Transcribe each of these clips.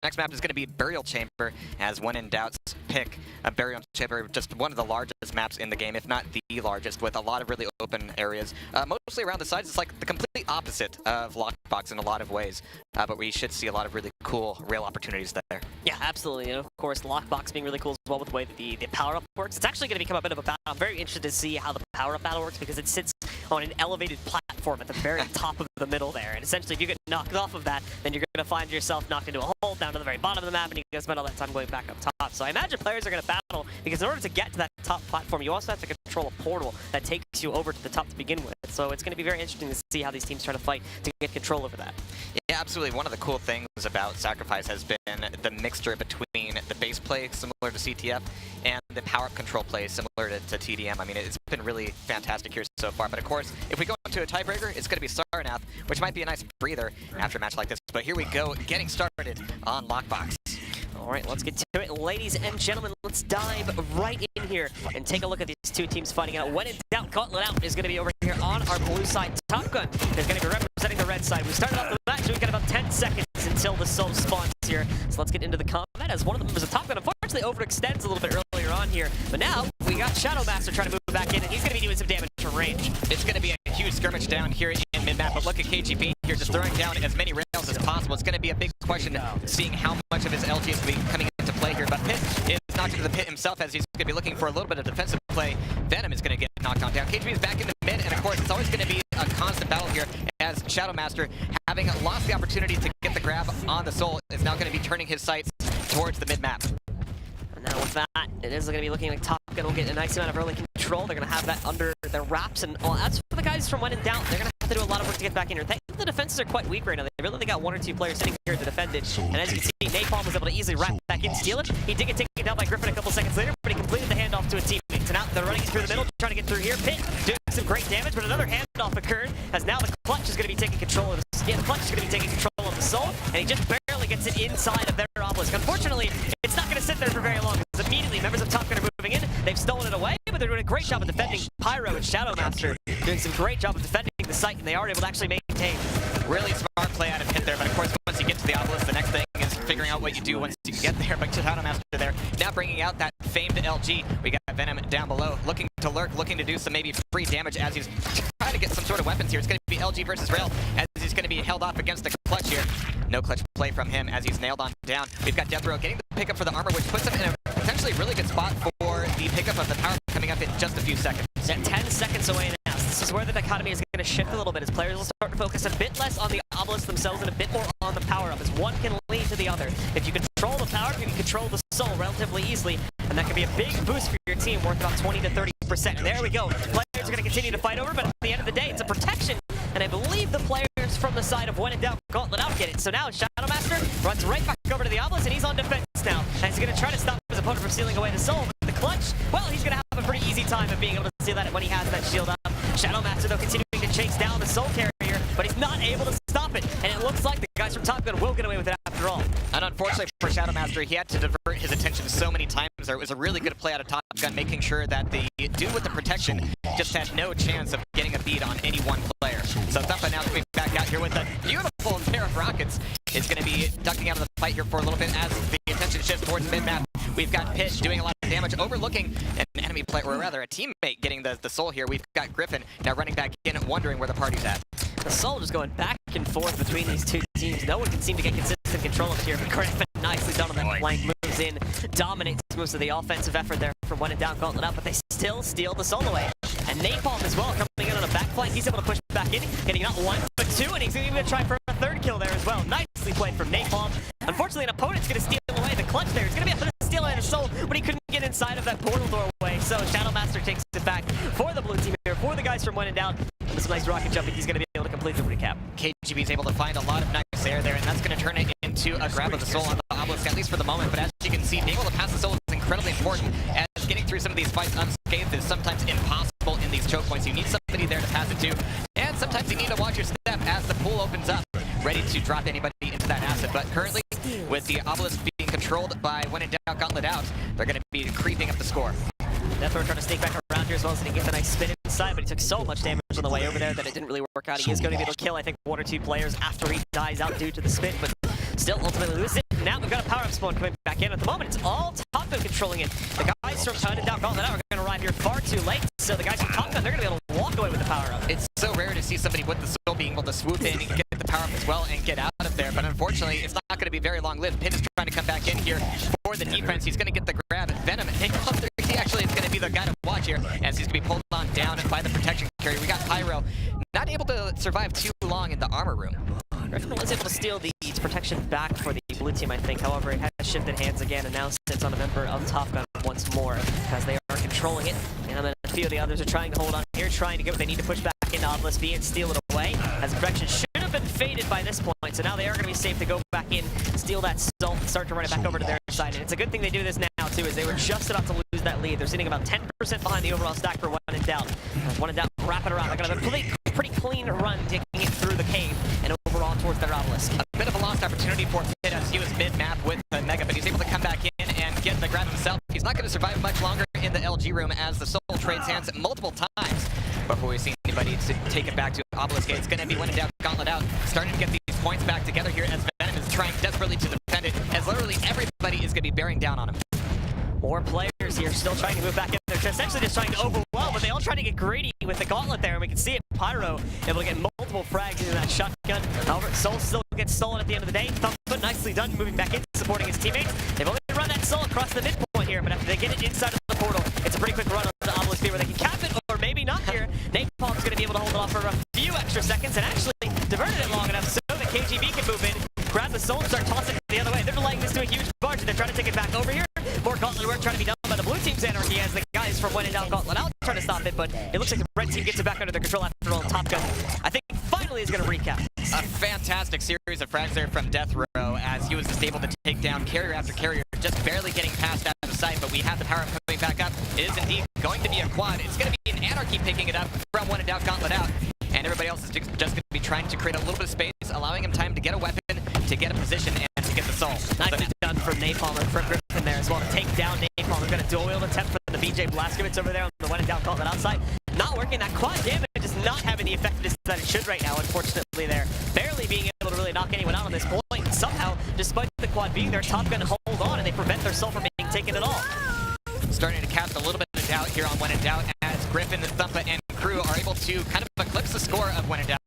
Next map is going to be Burial Chamber, as when in doubt, pick a Burial Chamber, just one of the largest maps in the game, if not the largest, with a lot of really open areas. Mostly around the sides, it's like the complete opposite of Lockbox in a lot of ways, but we should see a lot of really cool rail opportunities there. Yeah, absolutely, and of course, Lockbox being really cool as well with the way that the power-up works. It's actually going to become a bit of a battle. I'm very interested to see how the power-up battle works because it sits on an elevated platform at the very top of the middle there, and essentially if you get knocked off of that, then you're going to find yourself knocked into a hole down to the very bottom of the map, and you got to spend all that time going back up top. So I imagine players are going to battle, because in order to get to that top platform, you also have to control a portal that takes you over to the top to begin with. So it's going to be very interesting to see how these teams try to fight to get control over that. Yeah, absolutely. One of the cool things about Sacrifice has been the mixture between the base play, similar to CTF, and the power-up control play, similar to TDM. I mean, it's been really fantastic here so far. But of course, if we go into a tiebreaker, it's going to be Sarnath, which might be a nice breather after a match like this. But here we go, getting started on Lockbox. All right, let's get to it. Ladies and gentlemen, let's dive right in here and take a look at these two teams fighting out. When in doubt, Gauntlet Out is going to be over here on our blue side. Top Gun is going to be representing the red side. We started off the match, we've got about 10 seconds until the soul spawns here. So let's get into the combat as one of the members of Top Gun unfortunately overextends a little bit earlier on here. But now we got Shadow Master trying to move back in, and he's going to be doing some damage to range. It's going to be a huge skirmish down here in mid-map, but look at KGB here just throwing down as many rails as possible. It's going to be a big question seeing how much of his LG is going to be coming into play here. But Pit is knocked into the pit himself as he's going to be looking for a little bit of defensive play. Venom is going to get knocked on down. KGB is back in the mid, and of course it's always going to be a constant battle here as Shadow Master, having lost the opportunity to get the grab on the soul, is now going to be turning his sights towards the mid-map. Now with that, it is going to be looking like Top Gun will get a nice amount of early control. They're going to have that under their wraps, and well, as for the guys from When in Doubt, they're going to have to do a lot of work to get back in here. Thankfully, the defenses are quite weak right now. They really only got one or two players sitting here to defend it, and as you can see, Napalm was able to easily wrap back in, steal it. He did get taken down by Griffin a couple seconds later, but he completed the handoff to a teammate. So now they're running through the middle, trying to get through here. Pit doing some great damage, but another handoff occurred, as now the Clutch is going to be taking control of the the Clutch is going to be taking control of the soul, and he just barely gets it inside of their obelisk. Unfortunately, it's not going to sit there for very long, because immediately members of Top Gun are moving in. They've stolen it away, but they're doing a great job of defending. Pyro and Shadow Master doing some great job of defending the site, and they are able to actually maintain. Really smart play out of Pit there, but of course, once you get to the obelisk, the next thing is figuring out what you do once you get there. But Shadow Master there, now bringing out that famed LG. We got Venom down below, looking to lurk, looking to do some maybe free damage as he's trying to get some sort of weapons here. It's going to be LG versus Rail, as he's going to be held off against the Clutch here. No clutch play from him as he's nailed on down. We've got Death Row getting the pickup for the armor, which puts him in a potentially really good spot for the pickup of the power coming up in just a few seconds. Yeah, 10 seconds away now. This is where the dichotomy is going to shift a little bit, as players will start to focus a bit less on the obelisks themselves and a bit more on the power-up, as one can lead to the other. If you control the power, you can control the soul relatively easily, and that can be a big boost for your team, worth about 20 to 30%. And there we go. Players are going to continue to fight over, but at the end of the day, it's a protection, and I believe the players from the side of When in Doubt Gauntlet Out get it. So now Shadow Master runs right back over to the obelisk, and he's on defense now, and he's going to try to stop his opponent from stealing away the soul. But the Clutch, well, he's going to have a pretty easy time of being able to steal that when he has that shield up. Shadow Master, though, continuing to chase down the soul carrier, but he's not able to stop it, and it looks like the guys from Top Gun will get away with it after all. And unfortunately for Shadow Master, he had to divert his attention so many times there. It was a really good play out of Top Gun, making sure that the dude with the protection just had no chance of getting a beat on any one player. So Top Gun now coming back out here with a beautiful pair of rockets. Is going to be ducking out of the fight here for a little bit as the attention shifts towards mid-map. We've got Pit doing a lot of damage, overlooking an enemy player, or rather a teammate getting the soul here. We've got Griffin now running back in, wondering where the party's at. The soul just going back and forth between these two teams. No one can seem to get consistent control of it here, but Griffin nicely done on that flank, moves in, dominates most of the offensive effort there from When in Doubt Gauntlet Out, but they still steal the soul away. And Napalm as well, coming in on a back flank. He's able to push back in, getting not one, but two, and he's even going to try for a third kill there as well. Nicely played from Napalm. Unfortunately, an opponent's going to steal away the Clutch there. He's going to be able to steal away the soul, but he couldn't get inside of that portal doorway. So Shadow Master takes it back for the blue team here, for the guys from When in Doubt. With some nice rocket jumping, he's going to be able to complete the recap. KGB is able to find a lot of nice air there, and that's going to turn it into a grab of the soul on the obelisk, at least for the moment. But as you can see, being able to pass the soul is incredibly important, as getting through some of these fights unscathed is sometimes impossible in these choke points. You need somebody there to pass it to, and sometimes you need to watch your step as the pool opens up, ready to drop anybody into that acid. But currently, with the obelisk being controlled by When in Doubt Gauntlet Out, they're going to be creeping up the score. Deathrow trying to sneak back around here as well, so he gets a nice spin inside, but he took so much damage on the way over there that it didn't really work out. He is going to be able to kill, I think, 1 or 2 players after he dies out due to the spin, but still ultimately loses it. Now we've got a power-up spawn coming back in. At the moment, it's all Top Gun controlling it. The guys from Turn It Down Gauntlet Out are going to arrive here far too late, so the guys from Top Gun, they're going to be able to walk away with the power-up. It's so rare to see somebody with the soul being able to swoop in and get the power-up as well and get out of there, but unfortunately, it's not going to be very long-lived. Pin is trying to come back in here for the defense. He's going to get the grab. Venom, he actually is going to be the guy to watch here as he's going to be pulled on down by the protection carrier. We got Pyro, not able to survive too long in the armor room. Griffin was able to steal the protection back for the blue team, I think. However, it has shifted hands again and now sits on a member of Top Gun once more as they are controlling it. And a few of the others are trying to hold on here, trying to get what they need to push back into Obelisk B and steal it away, as the protection should have been faded by this point. So now they are going to be safe to go back in, steal that salt, and start to run it back over to their side. And it's a good thing they do this now, too, as they were just about to lose that lead. They're sitting about 10% behind the overall stack for One in Doubt. One in Doubt, wrap it around. They're going to have a pretty clean run, taking it through the cave and overall towards their Obelisk. A bit of a lost opportunity for Pit as he was mid-map with the Mega, but he's able to come back in and get the grab himself. He's not going to survive much longer in the LG room as the Soul trades hands multiple times before we see anybody to take it back to Obelisk. It's going to be When in Doubt, Gauntlet Out, starting to get these points back together here as Venom is trying desperately to defend it, as literally everybody is going to be bearing down on him. More players here still trying to move back in. They're essentially just trying to overwhelm, but they all try to get greedy with the gauntlet there, and we can see it. Pyro able to get multiple frags using that shotgun. However, Soul still gets stolen at the end of the day. Thumbfoot nicely done, moving back in, supporting his teammates. They've only run that Soul across the midpoint here, but after they get it inside of the portal, it's a pretty quick run on the Obelisk where they can cap it, or maybe not here. Napalm's going to be able to hold it off for a few extra seconds, and actually diverted it long enough so that KGB can move in, grab the Soul, and start tossing it the other way. They're delaying this to a huge barge, and they're trying to take it back over here. More gauntlet work trying to be done by the blue team's Anarchy as the guys from When in Doubt Gauntlet Out trying to stop it, but it looks like the red team gets it back under their control after all. Top Gun, I think, finally is going to recap. A fantastic series of frags there from Deathrow as he was just able to take down carrier after carrier, just barely getting past out of sight, but we have the power coming back up. It is indeed going to be a quad. It's going to be an Anarchy picking it up from When in Doubt Gauntlet Out, and everybody else is just going to be trying to create a little bit of space, allowing him time to get a weapon, to get a position, and to get the soul. Nicely done from Napalm and from Griffin there as well to take down Napalm. They're going to dual wield attempt for the BJ Blazkowicz over there on the When in Doubt Gauntlet outside. Not working. That quad damage is not having the effectiveness that it should right now, unfortunately. They're barely being able to really knock anyone out on this point. Somehow, despite the quad being there, Top Gun hold on and they prevent their soul from being taken at all. Starting to cast a little bit of doubt here on When in Doubt as Griffin, Thumpa, and crew are able to kind of eclipse the score of When in Doubt.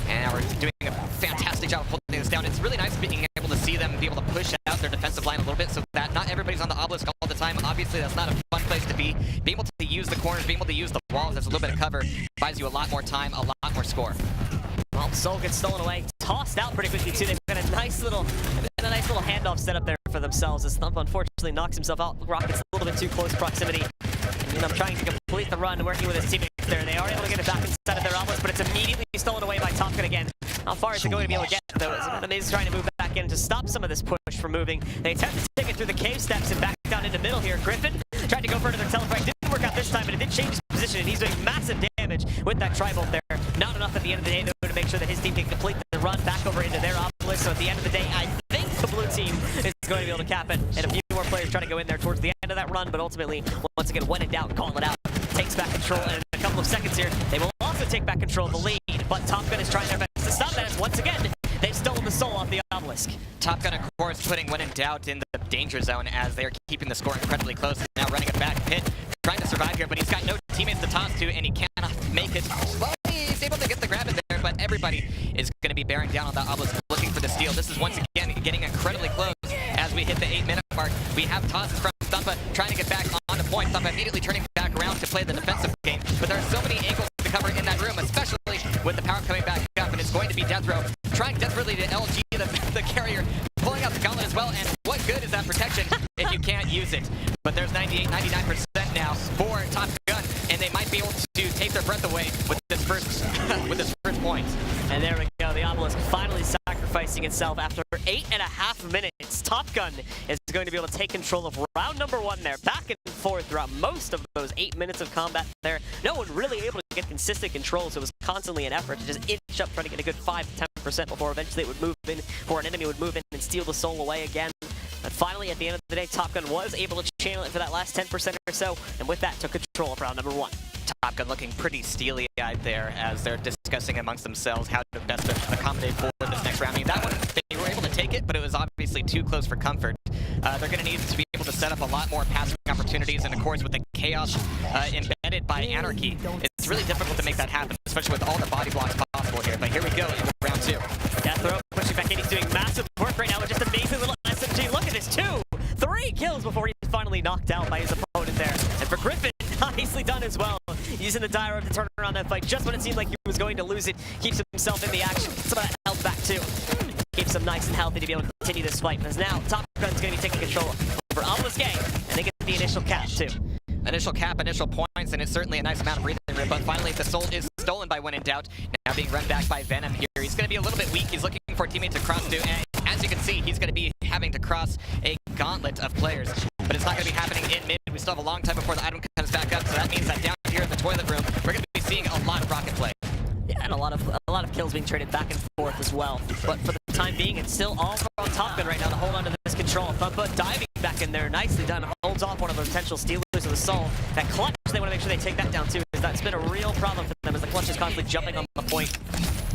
And we're doing a fantastic job of holding this down. It's really nice being able to see them be able to push out their defensive line a little bit so that not everybody's on the Obelisk all the time. Obviously, that's not a fun place to be. Being able to use the corners, being able to use the walls as a little bit of cover buys you a lot more time, a lot more score. Well, Soul gets stolen away, tossed out pretty quickly too. They've got a nice little handoff set up there for themselves as Thump unfortunately knocks himself out. Rocket's a little bit too close proximity. And I'm trying to complete the run, working with his teammates there. They are able to get it back inside of their Obelisk, but it's immediately stolen away by Top Gun again. How far is it going to be able to get, though? Venom is trying to move back in to stop some of this push from moving. They attempt to take it through the cave steps and back down into middle here. Griffin tried to go for another telefrag. Didn't work out this time, but it did change his position, and he's doing massive damage with that tri-bolt there. Not enough at the end of the day, though, to make sure that his team can complete the run back over into their Obelisk. So at the end of the day, I think the blue team is going to be able to cap it, and a few more players trying to go in there towards the end of that run, but ultimately, once again, When in Doubt, Gauntlet Out takes back control, and in a couple of seconds here, they will also take back control of the lead, but Top Gun is trying their best to stop that, as once again, they've stolen the soul off the Obelisk. Top Gun, of course, putting When in Doubt in the danger zone as they are keeping the score incredibly close. Now running it back. Pit trying to survive here, but he's got no teammates to toss to, and he cannot make it. Well, he's able to get the grab in there, but everybody is going to be bearing down on the Obelisk, looking for the steal. This is once again getting incredibly close as we hit the 8-minute mark. We have tosses from Thumpa trying to get back on the point. Thumpa immediately turning back around to play the defensive game, but there are so many angles to cover in that room, especially with the power coming back up, and it's going to be Deathrow trying desperately to LG the carrier, pulling out the gauntlet as well, and what good is that protection if you can't use it? But there's 99% now for Top Gun, and they might be able to take their breath away with this first point. And there we go, the Obelisk finally sacrificing itself after 8.5 minutes. Top Gun is going to be able to take control of round number 1 there, back and forth throughout most of those 8 minutes of combat there. No one really able to get consistent control, so it was constantly an effort to just inch up, trying to get a good 5 to 10% before eventually it would move in, or an enemy would move in and steal the soul away again. But finally, at the end of the day, Top Gun was able to channel it for that last 10% or so, and with that, took control of round number 1. Top Gun looking pretty steely-eyed there as they're discussing amongst themselves how to best accommodate for this next round. I mean, that one, they were able to take it, but it was obviously too close for comfort. They're going to need to be able to set up a lot more passing opportunities, and of course, with the chaos embedded by Anarchy, it's really difficult to make that happen, especially with all the body blocks possible here. But here we go in round 2. Death Row pushing back in. He's doing massive work right now with just amazing little SMG. Look at this, 3 kills before he's finally knocked out by his opponent there. And for Griffin, nicely done as well. Using the Dire Orb to turn around that fight just when it seemed like he was going to lose it. Keeps himself in the action. Some of that health back too. Keeps him nice and healthy to be able to continue this fight. Because now Top Gun's going to be taking control over Obelisk, and they get the initial cap too. Initial cap, initial points, and it's certainly a nice amount of breathing room, but finally the soul is stolen by When in Doubt, now being run back by Venom here. He's going to be a little bit weak. He's looking for a teammate to cross to, and as you can see, he's going to be having to cross a gauntlet of players, but it's not going to be happening in mid. We still have a long time before the item comes back up, so that means that down here in the toilet room, we're going to be seeing a lot of rocket play. Yeah, and a lot of kills being traded back and forth as well. But for the time being, it's still all on Top Gun right now to hold on to this control. Thumpa diving back in there, nicely done. Holds off one of the potential stealers of the soul. That clutch, they want to make sure they take that down too, because that's been a real problem for them as the clutch is constantly jumping on the point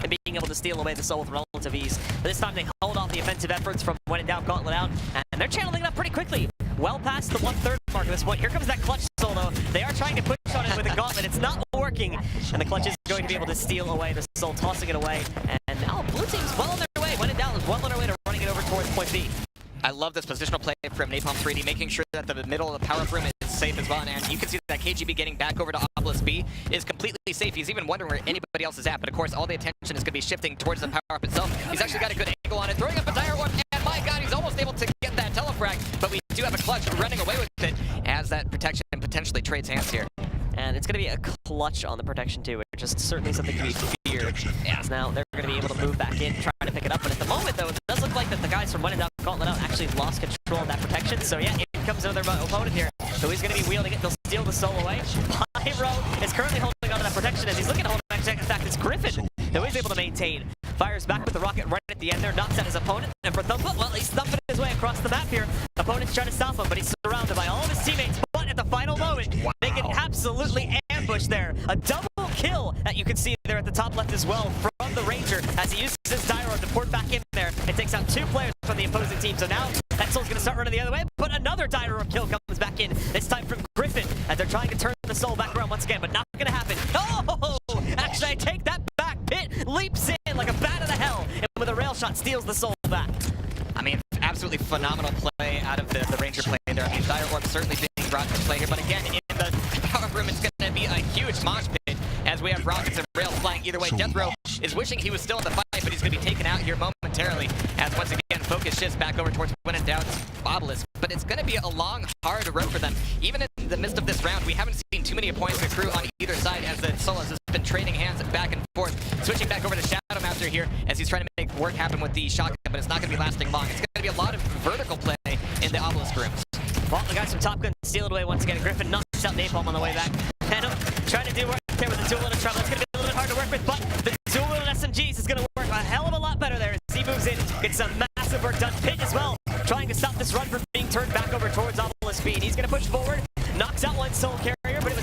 and being able to steal away the soul with relative ease. But this time they hold off the offensive efforts from When in Doubt, Gauntlet out, and they're channeling it up pretty quickly. Well past the 1/3 mark at this point. Here comes that clutch soul though. They are trying to push on it with a gauntlet. It's not working, and the clutch is going to be able to steal away the soul, tossing it away. And now blue team's well on their way. When in Doubt is well on their way to running it over towards point B. I love this positional play from Napalm 3D, making sure that the middle of the power room is safe as well. And you can see that KGB getting back over to Obelisk B is completely safe. He's even wondering where anybody else is at. But of course, all the attention is going to be shifting towards the power up itself. He's actually got a good angle on it, throwing up a Dire Orb. And my God, he's almost able to get that telefrag. But we do have a clutch running away with it as that protection potentially trades hands here. And it's going to be a clutch on the protection too, which is certainly something to be feared. Yeah, so now they're going to be able to move back in, try to pick it up. But at the moment, though, it does look like that the guys from When in Doubt, Gauntlet out actually lost control of that protection. So yeah, here comes another opponent here. So he's going to be wielding it. They'll steal the soul away. Pyro is currently holding on to that protection as he's looking to hold back. In fact, it's Griffin who is able to maintain. Fires back with the rocket right at the end there, knocks out his opponent. And for Thumpa, well, he's thumping his way across the map here. Opponent's trying to stop him, but he's surrounded by all of his teammates. But at the final moment, they get absolutely ambushed there. A double kill that you can see there at the top left as well from the Ranger as he uses his Dire Orb to port back in there. It takes out 2 players from the opposing team. So now that soul's going to start running the other way, but another Dire Orb kill comes back in. This time from Griffin as they're trying to turn the soul back around once again, but not going to happen. Oh, actually, I take that back. Pit leaps in like a bat out of hell, and with a rail shot steals the soul back. I mean, absolutely phenomenal play out of the Ranger play there. I mean, Dire Orb certainly being brought to play here, but again, in the power room, it's going to be a huge mosh pit as we have rockets and rails flying either way. Death Row is wishing he was still in the fight, but he's going to be taken out here momentarily as once again focus shifts back over towards When in Doubt's Obelisk. But it's going to be a long, hard road for them. Even in the midst of this round, we haven't seen too many points accrue on either side as the Solas has been trading hands back and forth. Switching back over to Shadow Master here as he's trying to make work happen with the shotgun, but it's not going to be lasting long. It's going to be a lot of vertical play in the Obelisk rooms. Well, the guys from Top Gun steal it away once again. Griffin knocks out Napalm on the way back. Venom trying to do work there with the dual wielded trouble. It's going to be a little bit hard to work with, but the dual wielded SMGs is going to work a hell of a lot better there as he moves in, gets some massive work done. Pit as well, trying to stop this run from being turned back over towards Obelisk speed. He's going to push forward, knocks out one soul carrier, but it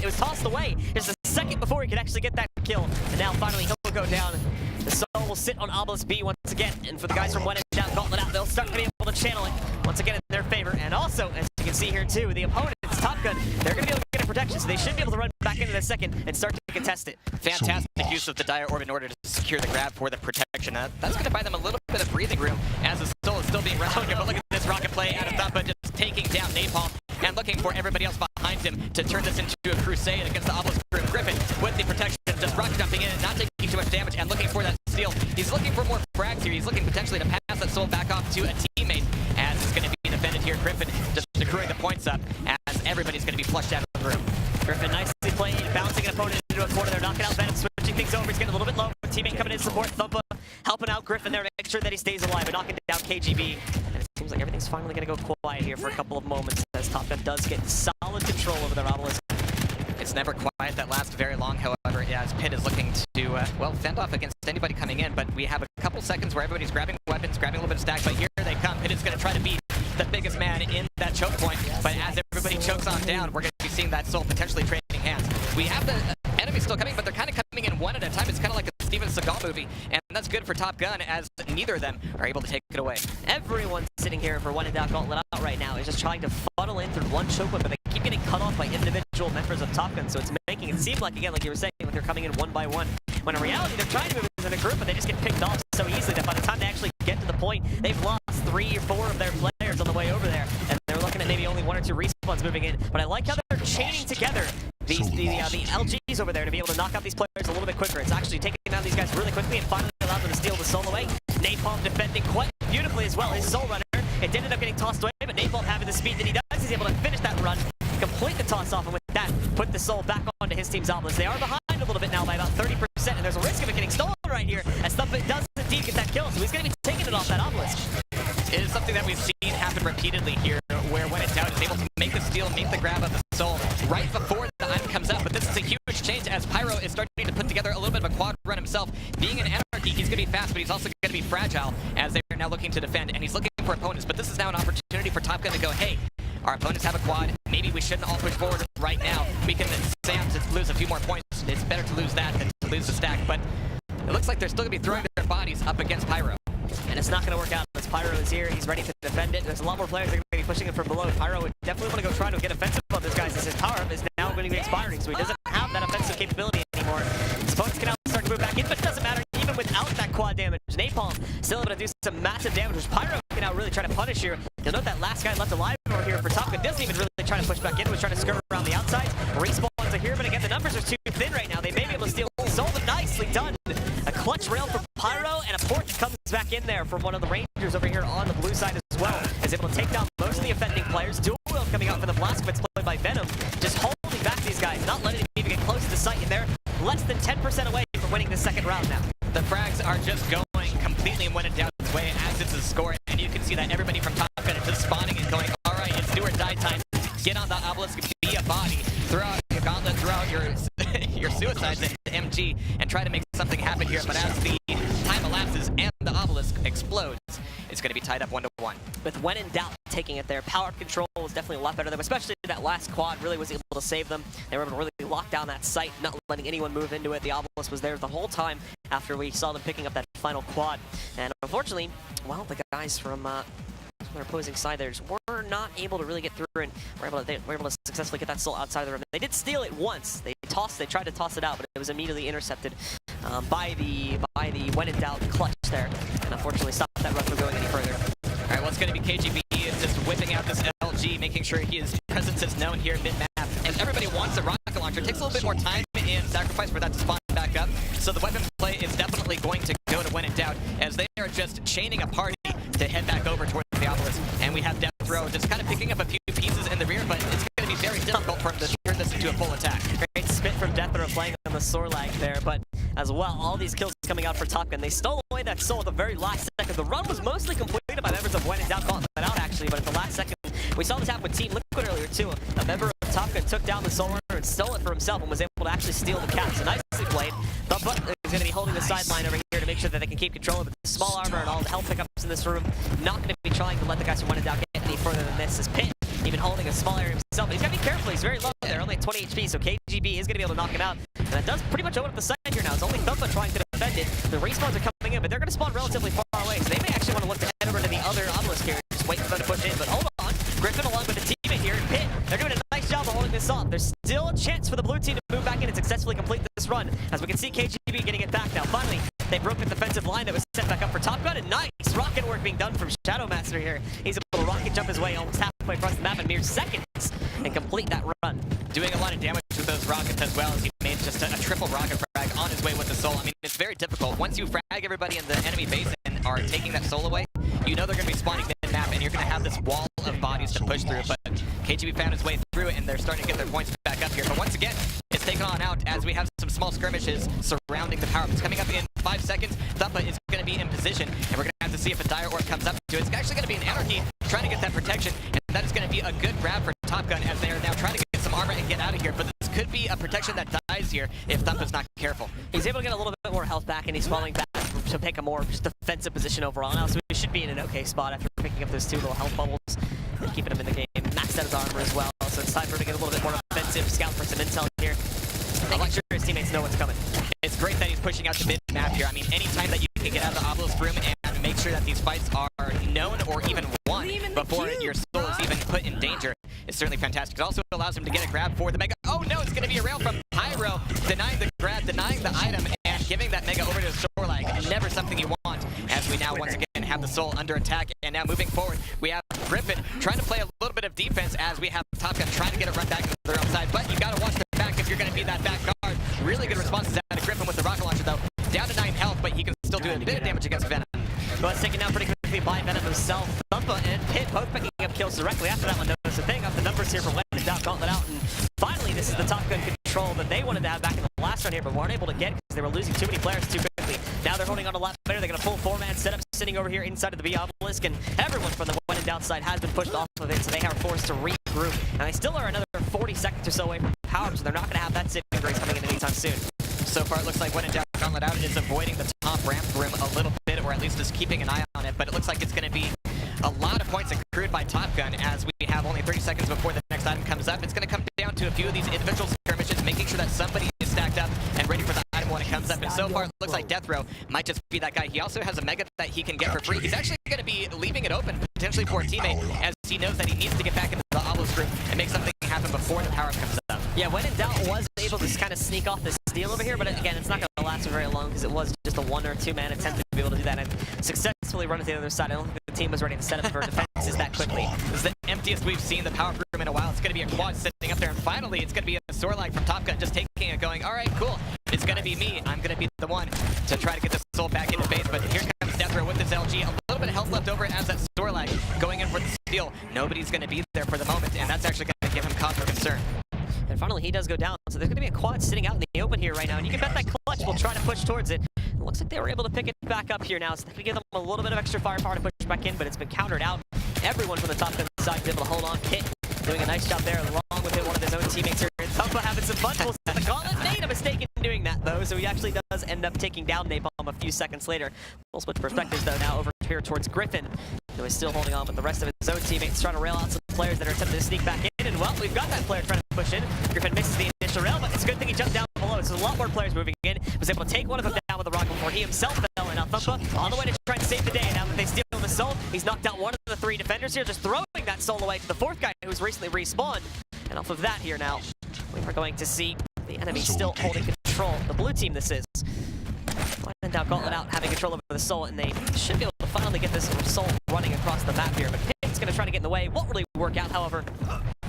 was tossed away just a second before he could actually get that kill. And now finally he'll go down. The soul will sit on Obelisk B once again, and for the guys from When in Doubt, Gauntlet out, they'll start to be able to channel it once again in their favor. And also, as you can see here too, the opponents, Top Gun, they're going to be able to get in protection, so they should be able to run back into the second and start to contest it. Fantastic use of the Dire Orb in order to secure the grab for the protection. That's going to buy them a little bit of breathing room as the soul is still being run. But look at this rocket play out of Thumpa, just taking down Napalm and looking for everybody else behind him to turn this into a crusade against the Obelisk group. Griffin with the protection, just rocket jumping in and not taking too much damage and looking for that steal. He's looking for more frags here. He's looking potentially to pass that soul back off to a teammate as it's going to be defended here. Griffin just accruing the points up as everybody's going to be flushed out of the room. Griffin nicely played, bouncing an opponent into a corner there, knocking out Venom, switching things over. He's getting a little bit low. Teammate coming in to support Thumpa, helping out Griffin there, making sure that he stays alive and knocking down KGB. And it seems like everything's finally going to go quiet here for a couple of moments as Top Gun does get solid control over their Obelisk. It's never quiet that lasts very long, however, as Pit is looking to, well, fend off against anybody coming in, but we have a couple seconds where everybody's grabbing weapons, grabbing a little bit of stack, but here they come. Pit is going to try to beat the biggest man in that choke point, but as everybody chokes on down, we're going to be seeing that soul potentially trading hands. We have the enemies still coming, but they're kind of coming in one at a time. It's kind of like a Steven Seagal movie, and that's good for Top Gun, as neither of them are able to take it away. Everyone sitting here for One in Doubt Gauntlet out right now is just trying to funnel in through one choke point, but they keep getting cut off by individual members of Top Gun, so it's making it seem like, again, like you were saying, like they're coming in one by one, when in reality they're trying to move in a group, but they just get picked off so easily that by the time they actually get to the point, they've lost 3 or 4 of their players on the way over there, and they're looking at maybe only 1 or 2 respawns moving in. But I like how they're chaining together the LGs over there to be able to knock out these players a little bit quicker. It's actually taking down these guys really quickly and finally allowed them to steal the soul away. Napalm defending quite beautifully as well. His soul runner, it did end up getting tossed away, but Napalm, having the speed that he does, he's able to finish that run, complete the toss off, and with that, put the soul back onto his team's obelisk. They are behind a little bit now by about 30%, and there's a risk of it getting stolen right here, as Thumpet does indeed get that kill, so he's going to be taking it off that obelisk. It is something that we've seen happen repeatedly here, where When in Doubt is able to make the steal, make the grab of the soul right before the item comes up. But this is a huge change, as Pyro is starting to put together a little bit of a quad run himself. Being an Anarchy, he's going to be fast, but he's also going to be fragile, as they are now looking to defend, and he's looking for opponents. But this is now an opportunity for Top Gun to go, hey, our opponents have a quad, maybe we shouldn't all push forward right now. We can stand to lose a few more points. It's better to lose that than to lose the stack, but it looks like they're still going to be throwing their bodies up against Pyro. And it's not going to work out as Pyro is here. He's ready to defend it. There's a lot more players that are going to be pushing it from below. Pyro would definitely want to go try to get offensive on this guy, since his power-up is now going to be expiring, so he doesn't have that offensive capability anymore. His opponents can now start to move back in, but it doesn't matter. Even without that quad damage, Napalm still able to do some massive damage, which Pyro can now really try to punish here. You'll note that last guy left alive over here for Top Gun doesn't even really try to push back in. Was trying to skirt around the outside. Respawns are here, but again, the numbers are too thin right now. They may be able to steal the soul, but nicely done. A clutch rail from Pyro, and a port comes back in there from one of the Rangers over here on the blue side as well. Is able to take down most of the offending players. Dual wheel coming out for the Blazkowicz, played by Venom, just holding back these guys, not letting them even get close to the site, and they're less than 10% away from winning the second round now. The frags are just going completely When in Doubt's way as it's a score, and you can see that everybody from Top Gun is just spawning and going, all right, it's do or die time. Get on the obelisk, be a body, throw out your gauntlet, throw out your suicides into MG, and try to make something happen here. But as the time elapses and the obelisk explodes, it's going to be tied up 1-1. With When in Doubt taking it there, power control was definitely a lot better than them, especially that last quad really was able to save them. They were able to really lock down that site, not letting anyone move into it. The obelisk was there the whole time after we saw them picking up that final quad. And unfortunately, well, the guys from their opposing side there just were not able to really get through, and they were able to successfully get that soul outside of the room. They did steal it once. They tried to toss it out, but it was immediately intercepted by the When in Doubt clutch there, and unfortunately stopped that run from going any further. All right, well, it's going to be KGB is just whipping out this LG, making sure his presence is known here mid-map. And everybody wants a rocket launcher. It takes a little bit more time in Sacrifice for that to spawn back up. So the weapon play is definitely going to go to When in Doubt, as they are just chaining a party to head back over towards the obelisk. And we have Death Row just kind of picking up a few pieces in the rear, but it's going to be very difficult for him to turn this into a full attack. Great spit from Death Row playing on the Sorlag there, but as well, all these kills coming out for Top Gun. They stole away that soul at the very last second. The run was mostly completed by members of When in Doubt Gauntlet out, actually, but at the last second, we saw this happen with Team Liquid earlier, too. A member of Top Gun took down the soul runner and stole it for himself and was able to actually steal the cap. So nicely played. But is going to be holding the sideline over here to make sure that they can keep control of it. The small armor and all the health pickups in this room, not going to be trying to let the guys from When in Doubt get any further than this. As Pit even holding a small area himself. He's got to be careful. He's very low there, only at 20 HP, so KGB is going to be able to knock him out. And that does pretty much open up the side here now. It's only Thumpa trying to defend it. The respawns are coming in, but they're going to spawn relatively far away, so they may actually want to look to head over to the other obelisk here. Just wait for them to push in, but hold on. Griffin along with the teammate here, Pit, they're doing a nice job of holding this off. There's still a chance for the blue team to move back in and successfully complete this run. As we can see, KGB getting it back now. Finally, they broke the defensive line that was set back up for Top Gun, and nice rocket work being done from Shadow Master here. He's able to rocket jump his way almost halfway across the map in mere seconds and complete that run. Doing a lot of damage with those rockets as well, as he made just a triple rocket frag on his way with the soul. I mean, it's very difficult. Once you frag everybody in the enemy base and are taking that soul away, you know they're going to be spawning mid-map, and you're going to have this wall of bodies to push through. But KGB found his way through it, and they're starting to get their points back up here. But once again, it's taken on out as we have some small skirmishes surrounding the power-up. It's coming up in 5 seconds. Thumpa is going to be in position, and we're going to have to see if a Dire Orb comes up to it. It's actually going to be an Anarchy trying to get that protection, and that is going to be a good grab for Top Gun as they are now trying to get some armor and get out of here. But this could be a connection that dies here if Thumpa's not careful. He's able to get a little bit more health back, and he's falling back to pick a more just defensive position overall now, so he should be in an okay spot after picking up those 2 little health bubbles and keeping him in the game. Maxed out his armor as well, so it's time for him to get a little bit more offensive, scout for some intel here. Making sure his teammates know what's coming. It's great that he's pushing out the mid-map here. I mean, anytime that you can get out of the obelisk room and make sure that these fights are known or even won before your soul is even put in danger, is certainly fantastic. It also allows him to get a grab for the Mega. Oh no, it's going to be a rail from Pyro, denying the grab, denying the item, and giving that Mega over to the Shoreline. Never something you want, as we now once again have the soul under attack. And now moving forward, we have Griffin trying to play a little bit of defense as we have Top Gun trying to get a run back to their own side. But you got to watch the back if you're going to be that back guard. Really good responses out of Griffin with the rocket launcher though. Down to 9 health, but he can still do a bit of damage against Venom. Well, it's taken down pretty quickly by Venom himself. Thumpa and Pit both picking up kills directly after that one. Notice the thing off the numbers here for When in Doubt, Gauntlet out, and finally this is the Top Gun control that they wanted to have back in the last round here, but weren't able to get because they were losing too many players too quickly. Now they're holding on a lot better. They're going to full 4-man setup sitting over here inside of the B obelisk, and everyone from the When in Doubt side has been pushed off of it, so they are forced to regroup. And they still are another 40 seconds or so away from power, so they're not going to have that saving grace coming in anytime soon. So far, it looks like When in Doubt, Gauntlet out is avoiding the top ramp room a little bit, or at least just keeping an eye on it. But it looks like it's going to be a lot of points accrued by Top Gun as we have only 30 seconds before the next item comes up. It's going to come down to a few of these individual skirmishes, making sure that somebody is stacked up and ready for the item when it comes up. And so far, it looks like Death Row might just be that guy. He also has a Mega that he can get for free. He's actually going to be leaving it open potentially for a teammate, as he knows that he needs to get back into the obelisk room and make something happen before the power-up comes up. Yeah, When in Doubt was able to kind of sneak off the steal over here, but again, it's not going to last for very long because it was just a 1 or 2 man attempt to be able to do that and successfully run it to the other side. I don't think the team was ready to set up for defenses that quickly. This is the emptiest we've seen the power-up room in a while. It's going to be a quad sitting up there, and finally it's going to be a Sorlag from Top Gun just taking it, going, all right, cool. It's going to be me. I'm going to be the one to try to get the soul back into base, but here comes Death Row with this LG. A little bit of health left over as that Sorlag going in for the steal. Nobody's going to be there for the moment, and that's actually going to give him cause for concern. And finally, he does go down, so there's going to be a quad sitting out in the open here right now, and you can bet that Clutch will try to push towards it. It looks like they were able to pick it back up here now, so they can give them a little bit of extra firepower to push back in, but it's been countered out. Everyone from the Top Gun side is able to hold on. Pit doing a nice job there, along with one of his own teammates here. Thumpa having some fun. The Gauntlet made a mistake in doing that, though, so he actually does end up taking down Napalm a few seconds later. We'll switch perspectives, though, now over here towards Griffin, who is still holding on with the rest of his own teammates, trying to rail out some players that are attempting to sneak back in. And, well, we've got that player trying to push in. Griffin misses the initial rail, but it's a good thing he jumped down below. So a lot more players moving in. Was able to take one of them down with a rocket before he himself fell. And now Thumpa on the way to try to save the day. Now that they steal the soul, he's knocked out one of the 3 defenders here, just throwing that soul away to the 4th guy who's recently respawned. And off of that here now, we are going to see the enemy still holding control. The blue team this is. When in Doubt, Gauntlet out, having control over the soul, and they should be able to finally get this soul running across the map here. But Pit's going to try to get in the way. Won't really work out, however.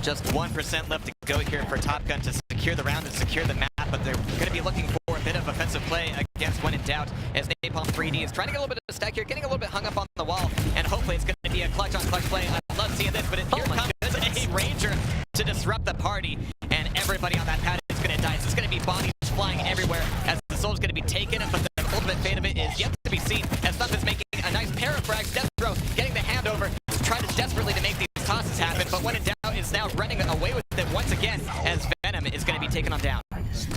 Just 1% left to go here for Top Gun to secure the round and secure the map, but they're going to be looking for a bit of offensive play against When in Doubt, as Napalm 3D is trying to get a little bit of stack here, getting a little bit hung up on the wall, and hopefully it's going to be a clutch-on-clutch play. I love seeing this, but here comes a Ranger to disrupt the party, and everybody on that pad is going to die. So it's going to be bodies flying everywhere as the soul's going to be taken, but the ultimate fate of it is yet to be seen, as Thup is making a nice pair of frags. Death Row getting the hand over, trying to desperately to make these tosses happen, but When in Doubt is now running away with it once again, as Venom is going to be taken on down.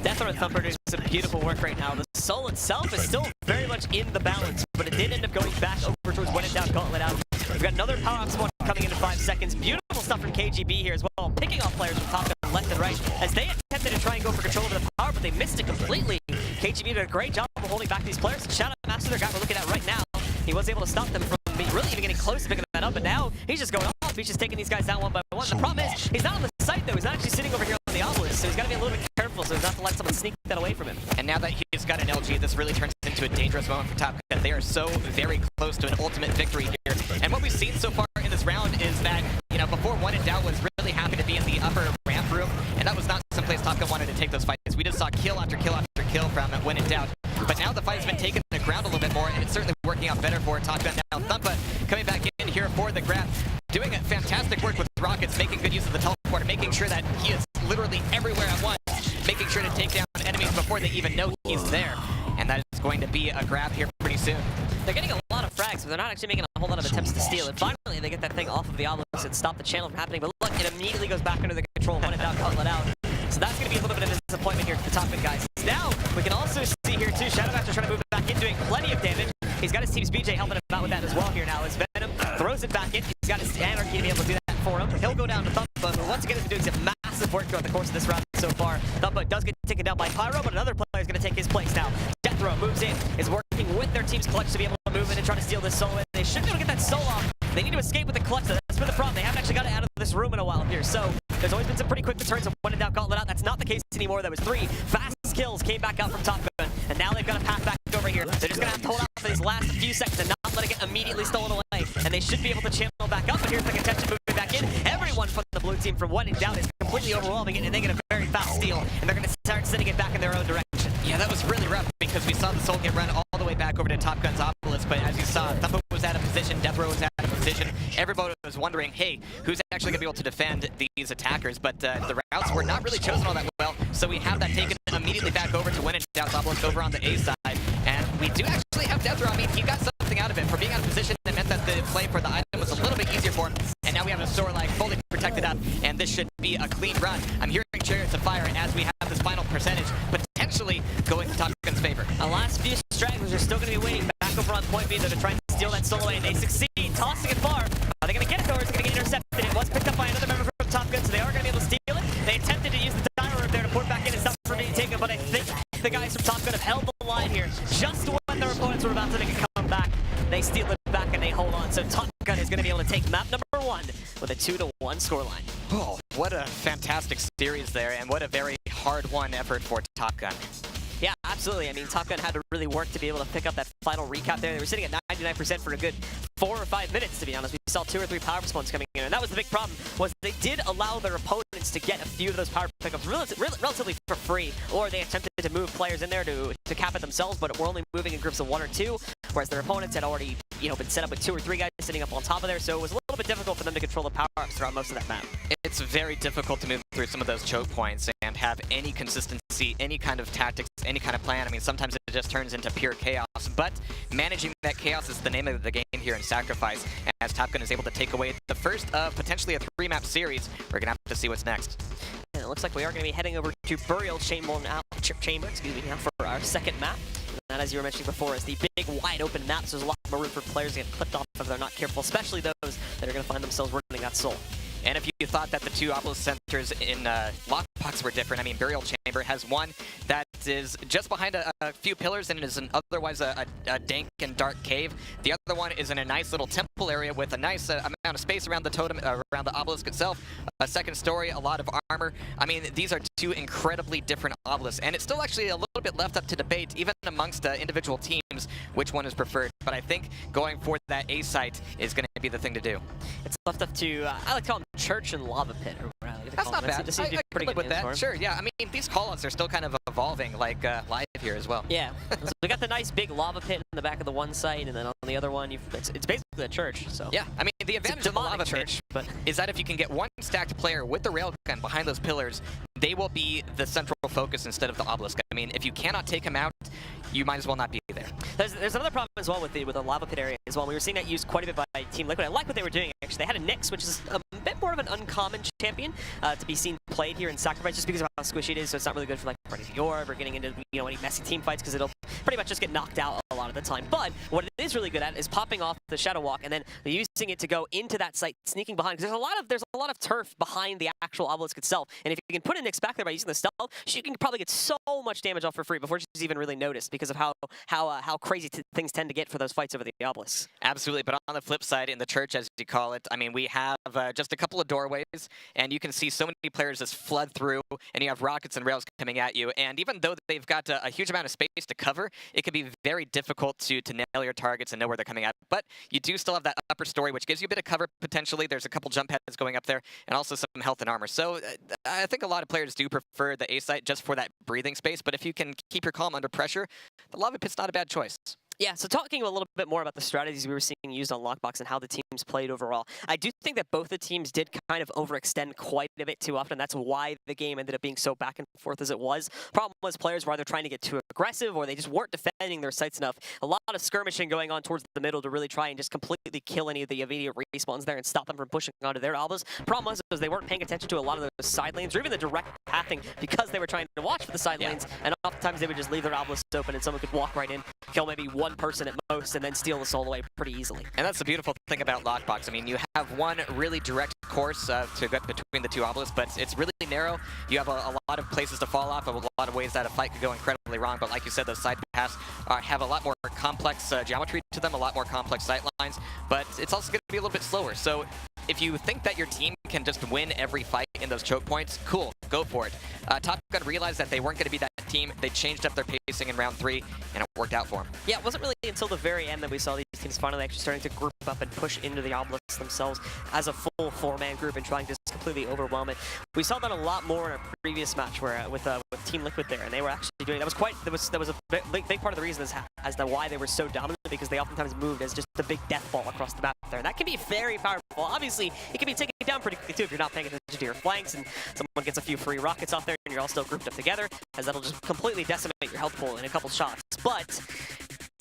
Death Row Thumper doing some beautiful work right now. The soul itself is still very much in the balance, but it did end up going back over towards When in Doubt, Gauntlet out. We've got another power-up spawn coming in 5 seconds. Beautiful stuff from KGB here as well, picking off players from top and left and right, as they attempted to try and go for control over the power, but they missed it completely. KGB did a great job of holding back these players. Shout out to Master, their guy we're looking at right now. He was able to stop them from really even getting close to picking that up, but now he's just going off. He's just taking these guys down one by one. The problem is, he's not on the site though. He's not actually sitting over here on the obelisk, so he's got to be a little bit careful so he's not to let someone sneak that away from him. And now that he's got an LG, this really turns into a dangerous moment for Top Gun. They are so very close to an ultimate victory here. And what we've seen so far in this round is that, you know, before When in Doubt was really happy to be in the upper ramp room, and that was not someplace Top Gun wanted to take those fights. We just saw kill after kill after kill from When in Doubt. But now the fight's been taken to the ground a little bit more, and it's certainly working out better for Top Gun now. Thumpa coming back in here for the grab, doing a fantastic work with rockets, making good use of the teleporter, making sure that he is literally everywhere at once, making sure to take down enemies before they even know he's there. And that is going to be a grab here pretty soon. They're getting a lot of frags, but they're not actually making a whole lot of attempts to steal it. Finally, they get that thing off of the obelisk and stop the channel from happening. But look, it immediately goes back under the control of When in Doubt, Gauntlet out. So that's going to be a little bit of a disappointment here for the top gun guys. Now, we can also see here too, Shadowmaster trying to move it back in, doing plenty of damage. He's got his team's BJ helping him out with that as well here now as Venom throws it back in. He's got his Anarchy to be able to do that for him. He'll go down to Thumbo, who once again is doing some massive work throughout the course of this round so far. Thumbo does get taken down by Pyro, but another player is going to take his place now. Death Row moves in, is working with their team's clutch to be able to move in and try to steal this solo. They should be able to get that solo off. They need to escape with the clutch, though. That's been the problem. They haven't actually got it out of this room in a while here. So there's always been some pretty quick returns of one and down Gauntlet out. That's not the case anymore. That was 3 fast kills came back out from Top Gun, and now they've got a path back over here. They're just gonna have to hold out for these last few seconds and not let it get immediately stolen away. And they should be able to channel back up. But here's the contention moving back in. Everyone from the blue team from one and down is completely overwhelming it, and they get a very fast steal, and they're gonna start sending it back in their own direction. Yeah, that was really rough because we saw the soul get run all the way back over to Top Gun's obelisk, but as you saw, Thumbo was out of position, Death Row was out of position. Everybody was wondering, hey, who's actually going to be able to defend these attackers? But the routes were not really chosen all that well, so we have that taken immediately back over to Win and Doubt's obelisk over on the A side. And we do actually have Death Row. I mean, he got something out of it. For being out of position, it meant that the play for the item was a little bit easier for him. And now we have a store like fully protected up, and this should be a clean run. I'm hearing Chariots of Fire as we have this final percentage potentially going to Top Gun's favor. The last few stragglers are still going to be waiting back over on point B. They're trying to steal that solo away, and they succeed, tossing it far. Are they going to get it, or is it going to get intercepted? It was picked up by another member from Top Gun, so they are going to be able to steal it. They attempted to use the timer up there to port back in and stop from being taken, but I think the guys from Top Gun have held the line here. Just when their opponents were about to make a comeback, they steal it back and they hold on. So Top Gun is going to be able to take map number 1 with a 2-1 scoreline. Oh, what a fantastic series there, and what a very hard-won effort for Top Gun. Yeah, absolutely. I mean, Top Gun had to really work to be able to pick up that final recap there. They were sitting at 99% for a good 4 or 5 minutes, to be honest. We saw 2 or 3 power spawns coming in, and that was the big problem, was they did allow their opponents to get a few of those power pickups relatively for free, or they attempted to move players in there to cap it themselves, but were only moving in groups of 1 or 2, whereas their opponents had already, been set up with 2 or 3 guys sitting up on top of there, so it was a little bit difficult for them to control the power-ups throughout most of that map. It's very difficult to move through some of those choke points and have any consistency, any kind of tactics, any kind of plan. I mean, sometimes it just turns into pure chaos, but managing that chaos is the name of the game here in Sacrifice, as Top Gun is able to take away the first of potentially a 3-map series. We're gonna have to see what's next. And it looks like we are going to be heading over to Burial Chamber now, now for our second map. And as you were mentioning before, is the big wide open map, so there's a lot more room for players to get clipped off if they're not careful, especially those that are going to find themselves running that soul. And if you thought that the 2 obelisk centers in Lockbox were different, I mean, Burial Chamber has one that is just behind a few pillars and is otherwise a dank and dark cave. The other one is in a nice little temple area with a nice amount of space around the totem, around the obelisk itself. A second story, a lot of armor. I mean, these are 2 incredibly different obelisks, and it's still actually a little bit left up to debate, even amongst individual teams, which one is preferred. But I think going for that A site is going to be the thing to do. It's left up to, I like to call them Church and Lava Pit. That's not bad. I could live with that. Sure, yeah. I mean, these callouts are still kind of evolving, like live here as well. Yeah. So we got the nice big lava pit in the back of the one site, and then on the other one, it's basically a church. So yeah, I mean, the advantage of the lava church pit is that if you can get one stacked player with the railgun behind those pillars, they will be the central focus instead of the obelisk. I mean, if you cannot take him out, you might as well not be there. There's another problem as well with the lava pit area as well. We were seeing that used quite a bit by Team Liquid. I like what they were doing, actually. They had a Nyx, which is a bit more of an uncommon champion to be seen played here in Sacrifice, just because of how squishy it is, so it's not really good for like running the orb or getting into any messy team fights, because it'll pretty much just get knocked out a lot of the time. But what it is really good at is popping off the Shadow Walk and then using it to go into that site, sneaking behind, because there's a lot of turf behind the actual obelisk itself, and if you can put a Nyx back there by using the stealth, you can probably get so much damage off for free before she's even really noticed, because of how crazy things tend to get for those fights over the obelisks. Absolutely, but on the flip side, in the church, as you call it, I mean, we have just a couple of doorways, and you can see so many players just flood through, and you have rockets and rails coming at you, and even though they've got a huge amount of space to cover, it can be very difficult to nail your targets and know where they're coming at. But you do still have that upper story, which gives you a bit of cover potentially. There's a couple jump heads going up there, and also some health and armor. So I think a lot of players do prefer the A site just for that breathing space, but if you can keep your calm under pressure, the lava pit's not a bad choice. Yeah, so talking a little bit more about the strategies we were seeing used on Lockbox and how the teams played overall, I do think that both the teams did kind of overextend quite a bit too often. That's why the game ended up being so back and forth as it was. Problem was players were either trying to get too aggressive or they just weren't defending their sites enough. A lot of skirmishing going on towards the middle to really try and just completely kill any of the immediate respawns there and stop them from pushing onto their obelisk. Problem was they weren't paying attention to a lot of those side lanes or even the direct pathing because they were trying to watch for the side lanes, and oftentimes they would just leave their obelisks open and someone could walk right in, kill maybe one person at most, and then steal the soul away pretty easily. And that's the beautiful thing about Lockbox. I mean, you have one really direct course to get between the two obelisks, but it's really narrow. You have a lot of places to fall off, a lot of ways that a fight could go incredibly wrong, but like you said, those side paths have a lot more complex geometry to them, a lot more complex sight lines, but it's also going to be a little bit slower. So if you think that your team can just win every fight in those choke points, cool, go for it. Top Gun realized that they weren't going to be that team. They changed up their pacing in round 3, and it worked out for them. Yeah, it wasn't really until the very end that we saw these teams finally actually starting to group up and push into the obelisks themselves as a full 4-man group and trying to just completely overwhelm it. We saw that a lot more in our previous match where with Team Liquid there, and they were actually doing that. Was a big part of the reason as to why they were so dominant, because they oftentimes moved as just a big death ball across the map there. And that can be very powerful. Obviously, it can be taken down pretty quickly too if you're not paying attention to your flanks and someone gets a few free rockets off there and you're all still grouped up together, as that'll just completely decimate your health pool in a couple shots. But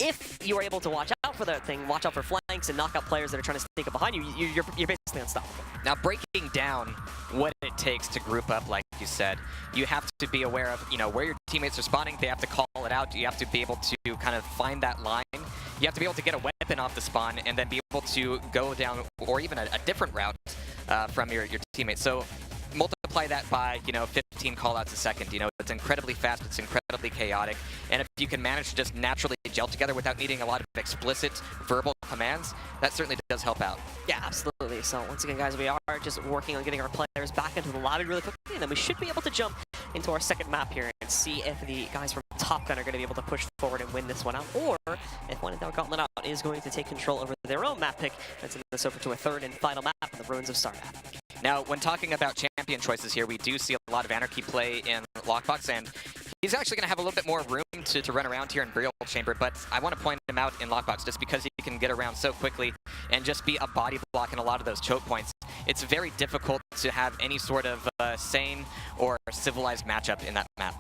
if you are able to watch out for that thing, watch out for flanks and knock out players that are trying to sneak up behind you, you're basically unstoppable. Now, breaking down what it takes to group up, like you said, you have to be aware of, where your teammates are spawning. They have to call it out. You have to be able to kind of find that line. You have to be able to get a weapon off the spawn and then be able to go down or even a different route from your teammates. So multiply that by 15 callouts a second. It's incredibly fast, it's incredibly chaotic, and if you can manage to just naturally gel together without needing a lot of explicit verbal commands, that certainly does help out. Yeah, absolutely. So once again, guys, we are just working on getting our players back into the lobby really quickly, and then we should be able to jump into our second map here and see if the guys from Top Gun are going to be able to push forward and win this one out, or if When in Doubt Gauntlet Out is going to take control over their own map pick and send this over to a third and final map in the Ruins of Sarnath. Now, when talking about champion choices here, we do see a lot of Anarchy play in Lockbox, and he's actually going to have a little bit more room to run around here in Burial Chamber, but I want to point him out in Lockbox just because he can get around so quickly and just be a body block in a lot of those choke points. It's very difficult to have any sort of sane or civilized matchup in that map.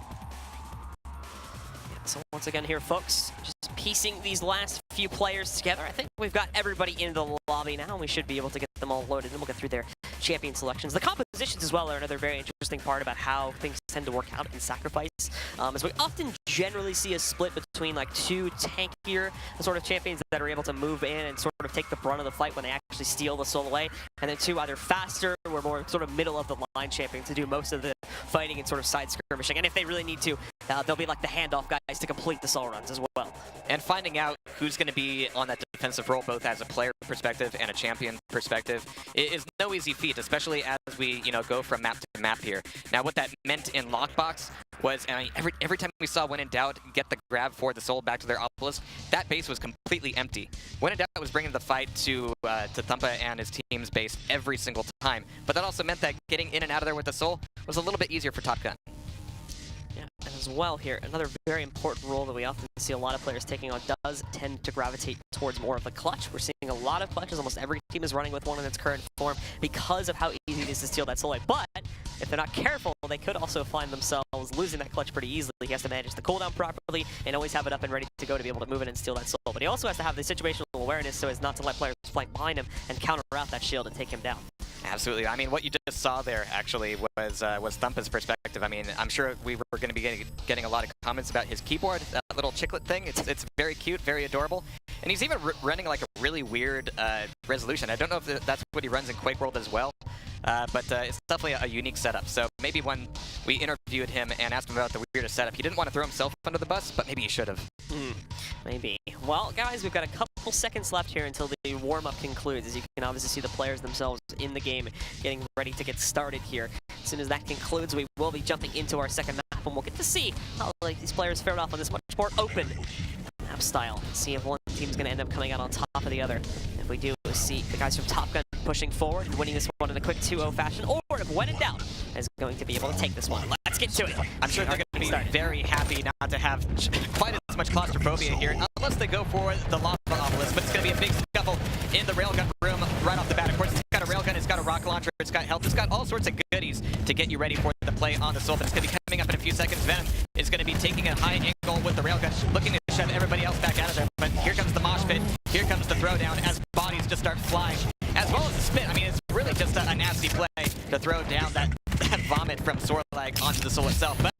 So once again here, folks, just piecing these last few players together. I think we've got everybody in the lobby now, and we should be able to get them all loaded, and we'll get through their champion selections. The compositions as well are another very interesting part about how things tend to work out in Sacrifice, as we often generally see a split between like 2 tankier sort of champions that are able to move in and sort of take the brunt of the fight when they actually steal the soul away, and then 2 either faster or more sort of middle of the line champions to do most of the fighting and sort of side skirmishing. And if they really need to, they'll be like the handoff guys to complete the soul runs as well. And finding out who's going to be on that defensive role, both as a player perspective and a champion perspective, is no easy feat, especially as we go from map to map here. Now, what that meant in Lockbox was, every time we saw When in Doubt get the grab for the soul back to their obelisk, that base was completely empty. When in Doubt was bringing the fight to Thumpa and his team's base every single time, but that also meant that getting in and out of there with the soul was a little bit easier for Top Gun. Yeah, and as well here, another very important role that we often see a lot of players taking on does tend to gravitate towards more of the clutch. We're seeing a lot of clutches. Almost every team is running with one in its current form because of how easy it is to steal that soul away. But if they're not careful, they could also find themselves losing that clutch pretty easily. He has to manage the cooldown properly and always have it up and ready to go to be able to move in and steal that soul. But he also has to have the situational awareness so as not to let players flank behind him and counter out that shield and take him down. Absolutely. I mean, what you just saw there actually was Thumpa's perspective. I mean, I'm sure we were going to be getting a lot of comments about his keyboard, that little chiclet thing. It's very cute, very adorable. And he's even running like a really weird resolution. I don't know if that's what he runs in Quake World as well, but it's definitely a unique setup. So maybe when we interviewed him and asked him about the weirdest setup, he didn't want to throw himself under the bus, but maybe he should have. Maybe. Well, guys, we've got a couple seconds left here until the warm-up concludes. As you can obviously see the players themselves in the game getting ready to get started here. As soon as that concludes, we will be jumping into our second map, and we'll get to see how these players fared off on this much more open map style. See if one team's going to end up coming out on top of the other. If we do, we'll see the guys from Top Gun pushing forward and winning this one in a quick 2-0 fashion, or if When in Doubt is going to be able to take this one. Let's get to it. I'm sure they're going to be very happy not to have quite as much claustrophobia here, unless they go for the lava obelisk, but it's going to be a big scuffle in the railgun room right off the bat. Of course, it's got a railgun, it's got a rocket launcher, it's got health, it's got all sorts of goodies to get you ready for the play on the soul, but it's going to be coming up in a few few seconds, Venom is going to be taking a high angle with the railgun, looking to shove everybody else back out of there. But here comes the mosh pit, here comes the throwdown as bodies just start flying, as well as the spit. I mean, it's really just a nasty play to throw down that vomit from Sorlag onto the Soul itself. But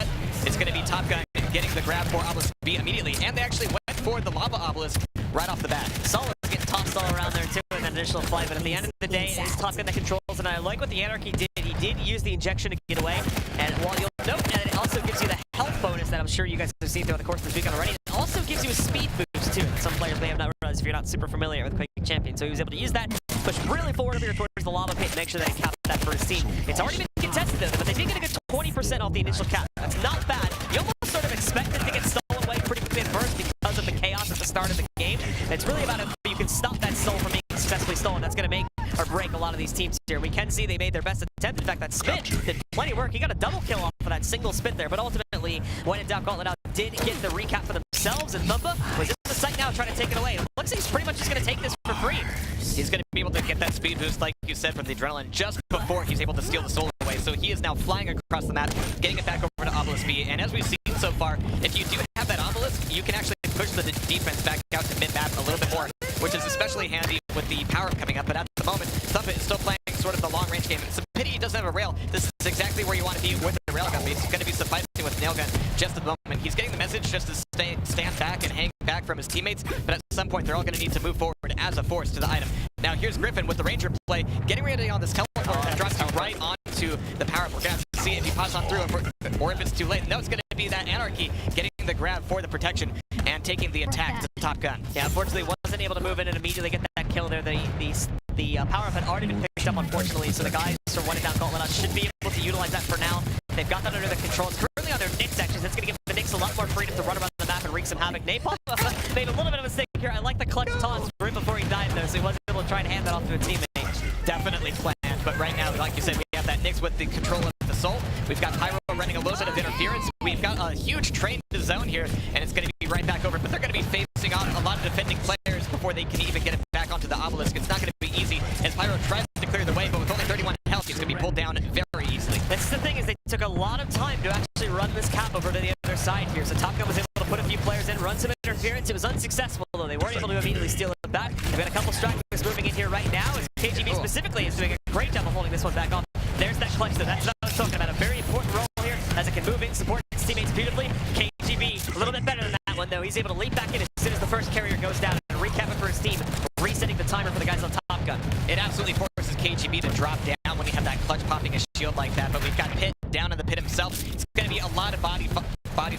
it's going to be Top Gun getting the grab for Obelisk B immediately, and they actually went for the Lava Obelisk right off the bat. Sol was getting tossed all around there too in that initial flight, but at the end of the day, it is Top Gun that controls, and I like what the Anarchy did. He did use the injection to get away, and while you'll note that it also gives you the health bonus that I'm sure you guys have seen throughout the course of this weekend already, it also gives you a speed boost too. Some players may have not realized if you're not super familiar with Quake Champion, so he was able to use that, push really forward over here towards the lava pit, and make sure that he capped that for his team. It's already been contested though, but they did get a good 20% off the initial cap. That's not bad. You almost sort of expect it to get stolen away pretty quickly at first because of the chaos at the start of the game. It's really about if you can stop that soul from being successfully stolen. That's going to make or break a lot of these teams here. We can see they made their best attempt. In fact, that spit did plenty of work. He got a double kill off of that single spit there, but ultimately, when in doubt, Gauntlet out did get the recap for themselves, and Thumba was in the site now trying to take it away. It looks like he's pretty much just going to take this for free. He's going to be able to get that speed boost, like you said, from the adrenaline just before he's able to steal the soul away. So he is now flying across the map, getting it back over to Obelisk B. And as we've seen so far, if you do have that Obelisk, you can actually push the defense back out to mid-map a little bit more, which is especially handy with the power coming up. But at the moment, Thumba is still playing sort of the long-range game. It's a pity he doesn't have a rail. This is exactly where you want to be with the railgun. He's going to be sufficing with Nailgun just at the moment. He's getting the message just to stand back and hang back from his teammates, but at some point they're all going to need to move forward as a force to the item. Now here's Griffin with the Ranger play, getting ready on this teleport that drops you right onto the power-up. We're going to have to see if he pops on through or if it's too late. No, it's going to be that Anarchy getting the grab for the protection and taking the attack to Top Gun. Yeah, unfortunately wasn't able to move in and immediately get that kill there. The power-up had already been picked up, unfortunately, so the guys from One and Down Gauntlet should be able to utilize that for now. They've got that under the control. It's currently on their Nyx actions. That's going to give the Nyx a lot more freedom to run around the map and wreak some havoc. Napalm made a little bit of a mistake here. I like the clutch toss right before he died, though, so he wasn't able to try and hand that off to a teammate. Definitely planned, but right now, like you said, we have that Nyx with the control of the soul. We've got Pyro running a little bit of interference. We've got a huge train to zone here, and it's going to be right back over, but they're going to be facing on a lot of defending players before they can even get it back onto the Obelisk. It's not going to be easy as Pyro tries to clear the way, but with only 31 health, he's going to be pulled down very easily. That's the thing, is they took a lot of time to actually run this cap over to the other side here, so Top Gun was able to put a few players in, run some interference. It was unsuccessful, though. They weren't able to immediately steal it back. They've got a couple strikers moving in here right now, as KGB specifically is doing a great job of holding this one back off. There's that clutch, though. That's what I was talking about. A very important role here, as it can move in, support its teammates beautifully. KGB, a little bit better than that one, though. He's able to leap back in as soon as the first carrier goes down and recap it for his team, resetting the timer for the guys on Top Gun. It absolutely forces KGB to drop down when you have that clutch popping a shield like that, but we've got Pit down in the pit himself. It's going to be a lot of bodies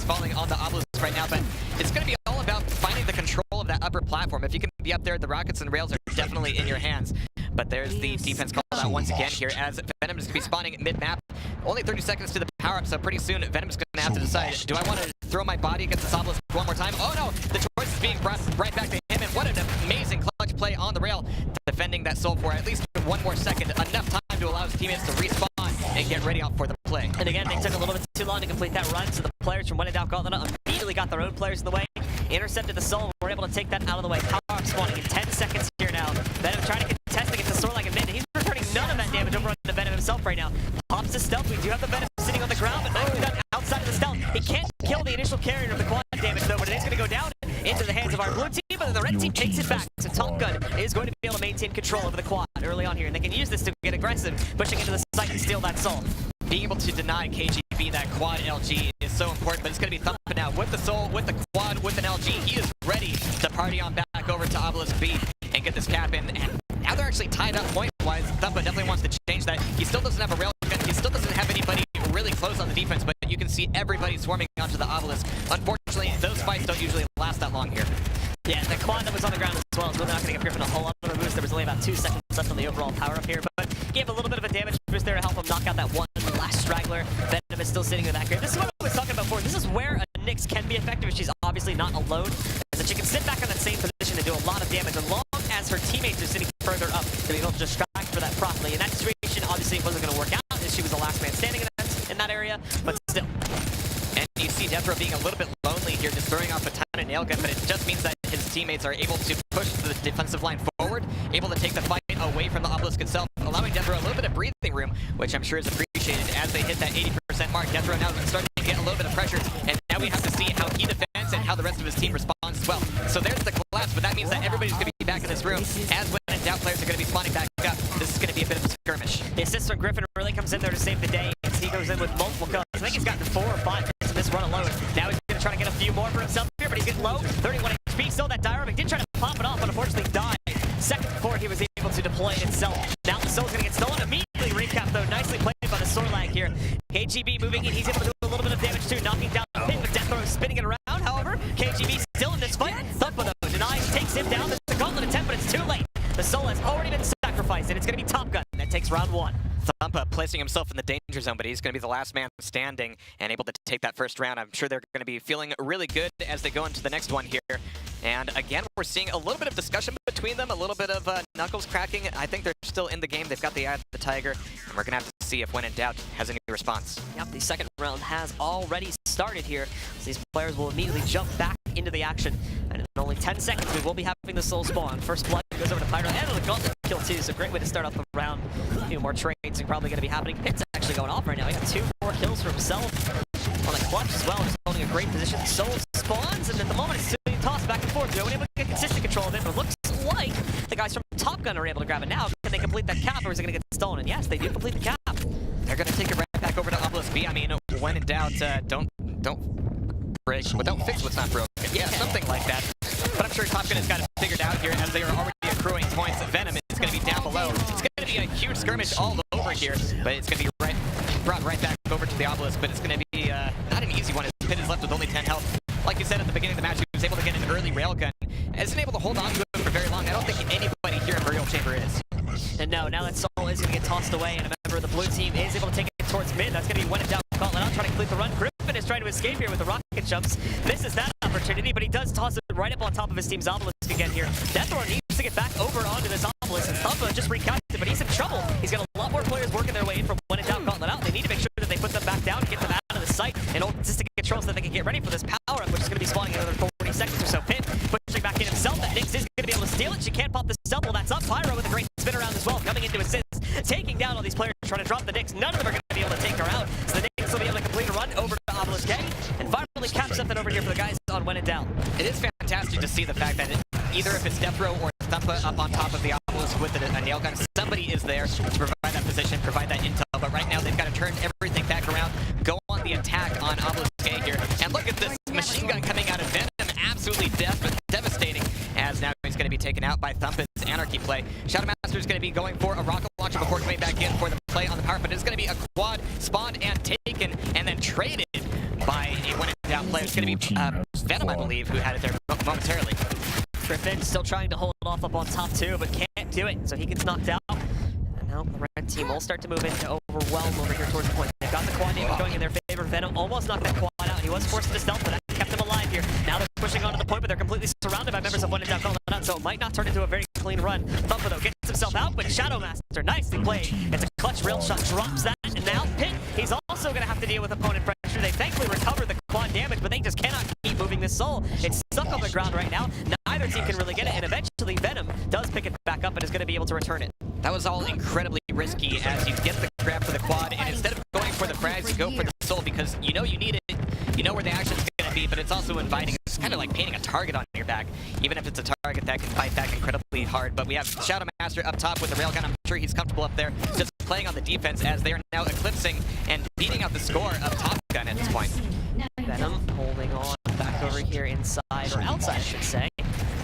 falling on the Obelisk right now, but it's going to be all about finding the control of that upper platform. If you can be up there, the rockets and rails are definitely in your hands. But there's the defense call out once again here, as Venom is going to be spawning mid-map. Only 30 seconds to the power-up, so pretty soon Venom's going to have to decide, do I want to throw my body against the Obelisk one more time? Oh no, the choice is being brought right back to him, and what an amazing clutch play on the rail, defending that soul for at least one more second, enough time to allow his teammates to respawn and get ready out for the play. And again, they took a little bit too long to complete that run, so the players from One and Down Gauntlet immediately got their own players in the way, intercepted the soul, were able to take that out of the way. Power-up spawning in 10 seconds here now. Venom trying to contest against the sword like a mid. He's returning none of that damage over on the Venom himself right now. Pops the stealth. We do have the Venom sitting on the ground, but nicely done outside of the stealth. He can't kill the initial carrier of the quad damage, though, but it is going to go down into the hands of our blue team, but then the red team takes it back. So Top Gun is going to be able to maintain control over the quad early on here, and they can use this to get aggressive, pushing into the site and steal that soul. Being able to deny KGB that quad LG is so important, but it's going to be Thumba now with the soul, with the quad, with an LG. He is ready to party on back over to Obelisk B and get this cap in. And now they're actually tied up point-wise. Thumba definitely wants to change that. He still doesn't have a railgun. He still doesn't have anybody really close on the defense, but you can see everybody swarming onto the Obelisk. Unfortunately, those fights don't usually last that long here. Yeah, the quad that was on the ground as well is really not going to get Griffin a whole lot of a boost. There was only about 2 seconds left on the overall power-up here, but gave a little bit of a damage boost there to help him knock out that one last straggler. Venom is still sitting in the back here. This is what I was talking about before. This is where a Nyx can be effective, and she's obviously not alone, so she can sit back on that same position and do a lot of damage, as long as her teammates are sitting further up to be able to distract for that properly. In that situation, obviously it wasn't going to work out, as she was the last man standing in that area, but still. And you see Deathrow being a little bit lonely here, just throwing off a ton of nail gun, but it just means that his teammates are able to push the defensive line forward, able to take the fight away from the Obelisk itself, allowing Deathrow a little bit of breathing room, which I'm sure is appreciated as they hit that 80% mark. Death Row now is starting to get a little bit of pressure, and now we have to see how he defends and how the rest of his team responds as well. So there's the collapse, but that means that everybody's going to be back in this room. As when in doubt, players are going to be spawning back up. This is going to be a bit of a skirmish. The assist from Griffin really comes in there to save the day. As he goes in with multiple kills. I think he's gotten 4 or 5 kills in this run alone. Now he's going to try to get a few more for himself here, but he's getting low. 31 HP, still that Dioramic did try to pop it off, but unfortunately died. Second before he was able to deploy it itself. Now the Soul's going to get stolen immediately. Recap though, nicely played by the Sorlag here. KGB moving in, he's able to do a little bit of damage too, knocking down the pit with Death Row spinning it around. However, KGB still in this fight. Thumpa though denies, takes him down. There's a gauntlet attempt, but it's too late. The Soul has already been sacrificed, and it's going to be Top Gun that takes round 1. Thumpa placing himself in the danger zone, but he's going to be the last man standing and able to take that first round. I'm sure they're going to be feeling really good as they go into the next one here. And again, we're seeing a little bit of discussion between them, a little bit of knuckles cracking. I think they're still in the game. They've got the eye of the tiger, and we're going to have to see if When in Doubt has any response. Yep, the second round has already started here. So these players will immediately jump back into the action. And in only 10 seconds, we will be having the Soul spawn. First blood goes over to Pyro, and the gauntlet kill too. So great way to start off the round. A few more trades are probably going to be happening. Pit's actually going off right now. He got 2 more kills for himself on a clutch as well. Just holding a great position. Soul spawns, and at the moment it's still tossed back and forth. They're able to get consistent control of it, but it looks like the guys from Top Gun are able to grab it now. Can they complete that cap, or is it going to get stolen? And yes, they do complete the cap. They're going to take it right back over to Obelisk B. I mean, when in doubt, don't break, but don't fix what's not broken. Yeah, something like that. But I'm sure Top Gun has got it figured out here as they are already accruing points. Venom is going to be down below. It's going to be a huge skirmish all over here, but it's going to be brought right back over to the Obelisk. But it's going to be not an easy one. His Pit is left with only 10 health. Like you said at the beginning of the match, he was able to get an early railgun. Isn't able to hold on to it for very long. I don't think anybody here in Burial Chamber is. And no, now that Soul is going to get tossed away, and a member of the blue team is able to take it towards mid. That's going to be When in Doubt. Gauntlet out, trying to complete the run. Griffin is trying to escape here with the rocket jumps. Misses that opportunity, but he does toss it right up on top of his team's Obelisk again here. Death Row needs to get back over onto this Obelisk, and Thumpa just recast it, but he's in trouble. He's got a lot more players working their way in from When in Doubt. Gauntlet out. They need to make sure that they put them back down and get them out of the site and hold consistent control so that they can get ready for this power-up, which is going to be spawning in another 40 seconds or so. Pit pushing back in himself. That Nyx is going to be able to steal it. She can't pop the double. That's up. Pyro with a great spin around as well, coming into assist, taking down all these players, trying to drop the Nyx. None of them are going to be able to take her out. So the Nyx will be able to complete a run over to Obelisk A, and finally cap something over here for the guys on When in Doubt. It is fantastic to see the fact that either if it's Death Row or Thumpa up on top of the Obelisk with a nail gun, somebody is there to provide that position, provide that intel. But right now they've got to turn everything back around, go on the attack on Obelisk A here. And look at this machine gun coming out of Venom, absolutely devastating, as now he's going to be taken out by Thumpa's Anarchy play. Shadowmaster is going to be going for a rocket launcher before coming back in for the play on the power, but it's going to be a quad spawned and taken and then traded by a When in Doubt player. It's going to be Venom, I believe, who had it there momentarily. Griffin still trying to hold it off up on top 2, but can't do it, so he gets knocked out. And now the red team will start to move into overwhelm over here towards the point. They've got the quad damage going in their favor. Venom almost knocked that quad out. He was forced to stealth, but that kept him alive here. Now they're pushing onto the point, but they're completely surrounded by members of When in Doubt. So it might not turn into a very clean run. Thumpa though gets himself out, but Shadowmaster, nicely played. It's a clutch rail shot, drops that, and now Pit, he's also going to have to deal with opponent pressure. They thankfully recovered the quad damage, but they just cannot keep moving this Soul. It's stuck on the ground right now. Neither team can really get it, and eventually Venom does pick it back up and is going to be able to return it. That was all incredibly risky as you get the grab for the quad, and instead of going for the frags, you go for the Soul because you know you need it, you know where the action's going to be, but it's also inviting. It's kind of like painting a target on your back, even if it's a target that can fight back incredibly hard. But we have Shadowmaster up top with the railgun. I'm sure he's comfortable up there, just playing on the defense as they are now eclipsing and beating out the score of Top Gun at this point. Venom holding on back over here inside, or outside I should say,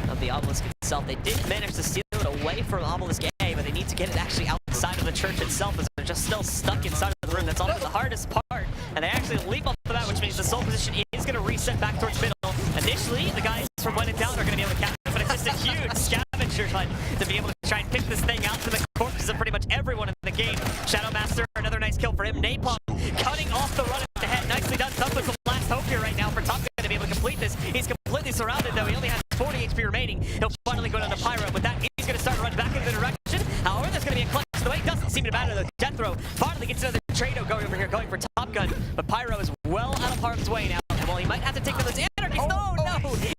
of the Obelisk itself. They did manage to steal it away from Obelisk A, but they need to get it actually outside of the church itself as they're just still stuck inside of the room. That's often the hardest part, and they actually leap off of that, which means the Soul position is going to reset back towards middle. Initially, the guys from When in Doubt are going to be able to capture it, but it's just a huge scavenger hunt to be able to try and pick this thing out to the corpses of pretty much everyone in the game. Shadowmaster, another nice kill for him. Napalm cutting off the run at the head. Nicely done. Thumpa's the last hope here right now for Top Gun to be able to complete this. He's completely surrounded though. He only has 40 HP remaining. He'll finally go down to Pyro. With that, he's going to start to run back in the direction. However, there's going to be a clutch to the way. Doesn't seem to matter though. Death Row finally gets another Trado going over here, going for Top Gun. But Pyro is well out of harm's way now. And while he might have to take those anarchies, no!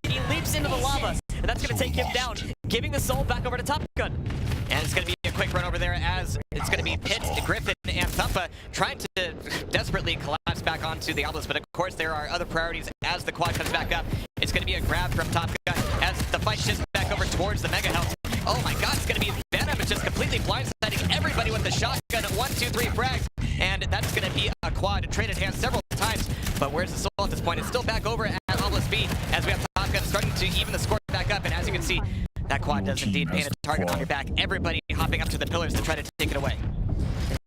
He leaps into the lava. And that's going to take him down, giving the Soul back over to Top Gun. And it's going to be a quick run over there as it's going to be Pit, Griffin, and Thumpa trying to desperately collapse back onto the obelisk, but of course there are other priorities as the quad comes back up. It's going to be a grab from Top Gun as the fight shifts back over towards the Mega House. Oh my god, it's going to be Venom. It's just completely blindsiding everybody with the shotgun at 1, 2, 3 frags. And that's going to be a quad traded hands several times. But where's the soul at this point? It's still back over at Obelisk B as we have Top Gun starting to even the score back up. And as you can see, that quad does indeed paint a target on your back. Everybody hopping up to the pillars to try to take it away.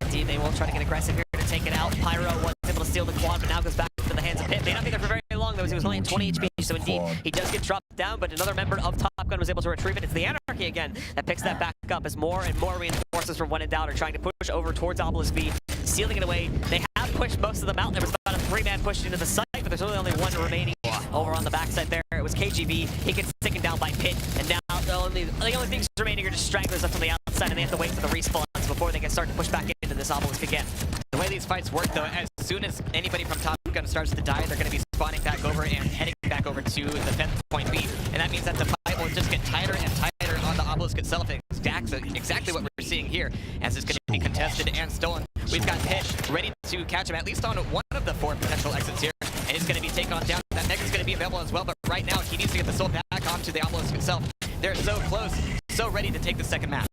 Indeed, they will try to get aggressive here to take it out. Pyro was able to steal the quad, but now goes back into the hands of Pit. May not be there for very long, though, as he was only at 20 HP. So indeed, he does get dropped down, but another member of Top Gun was able to retrieve it. It's the Anarchy again that picks that back up as more and more reinforcements from When in Doubt are trying to push over towards Obelisk B, sealing it away. They have pushed most of them out. There was about a 3-man push into the site, but there's really only one remaining over on the backside there. It was KGB. He gets taken down by Pit, and now the only things remaining are just stragglers up from the outside, and they have to wait for the respawns before they can start to push back into this obelisk again. The way these fights work, though, as soon as anybody from Top Gun starts to die, they're going to be spawning back over and heading back over to the 10th point B, and that means that the fight will just get tighter and tighter on the obelisk itself. Exactly what we're seeing here, as it's going to be contested and stolen. We've got Pit ready to catch him at least on one of the 4 potential exits here, and he's going to be taken on down. That Mega's going to be available as well, but right now he needs to get the soul back onto the obelisk itself. They're so close, so ready to take the second map.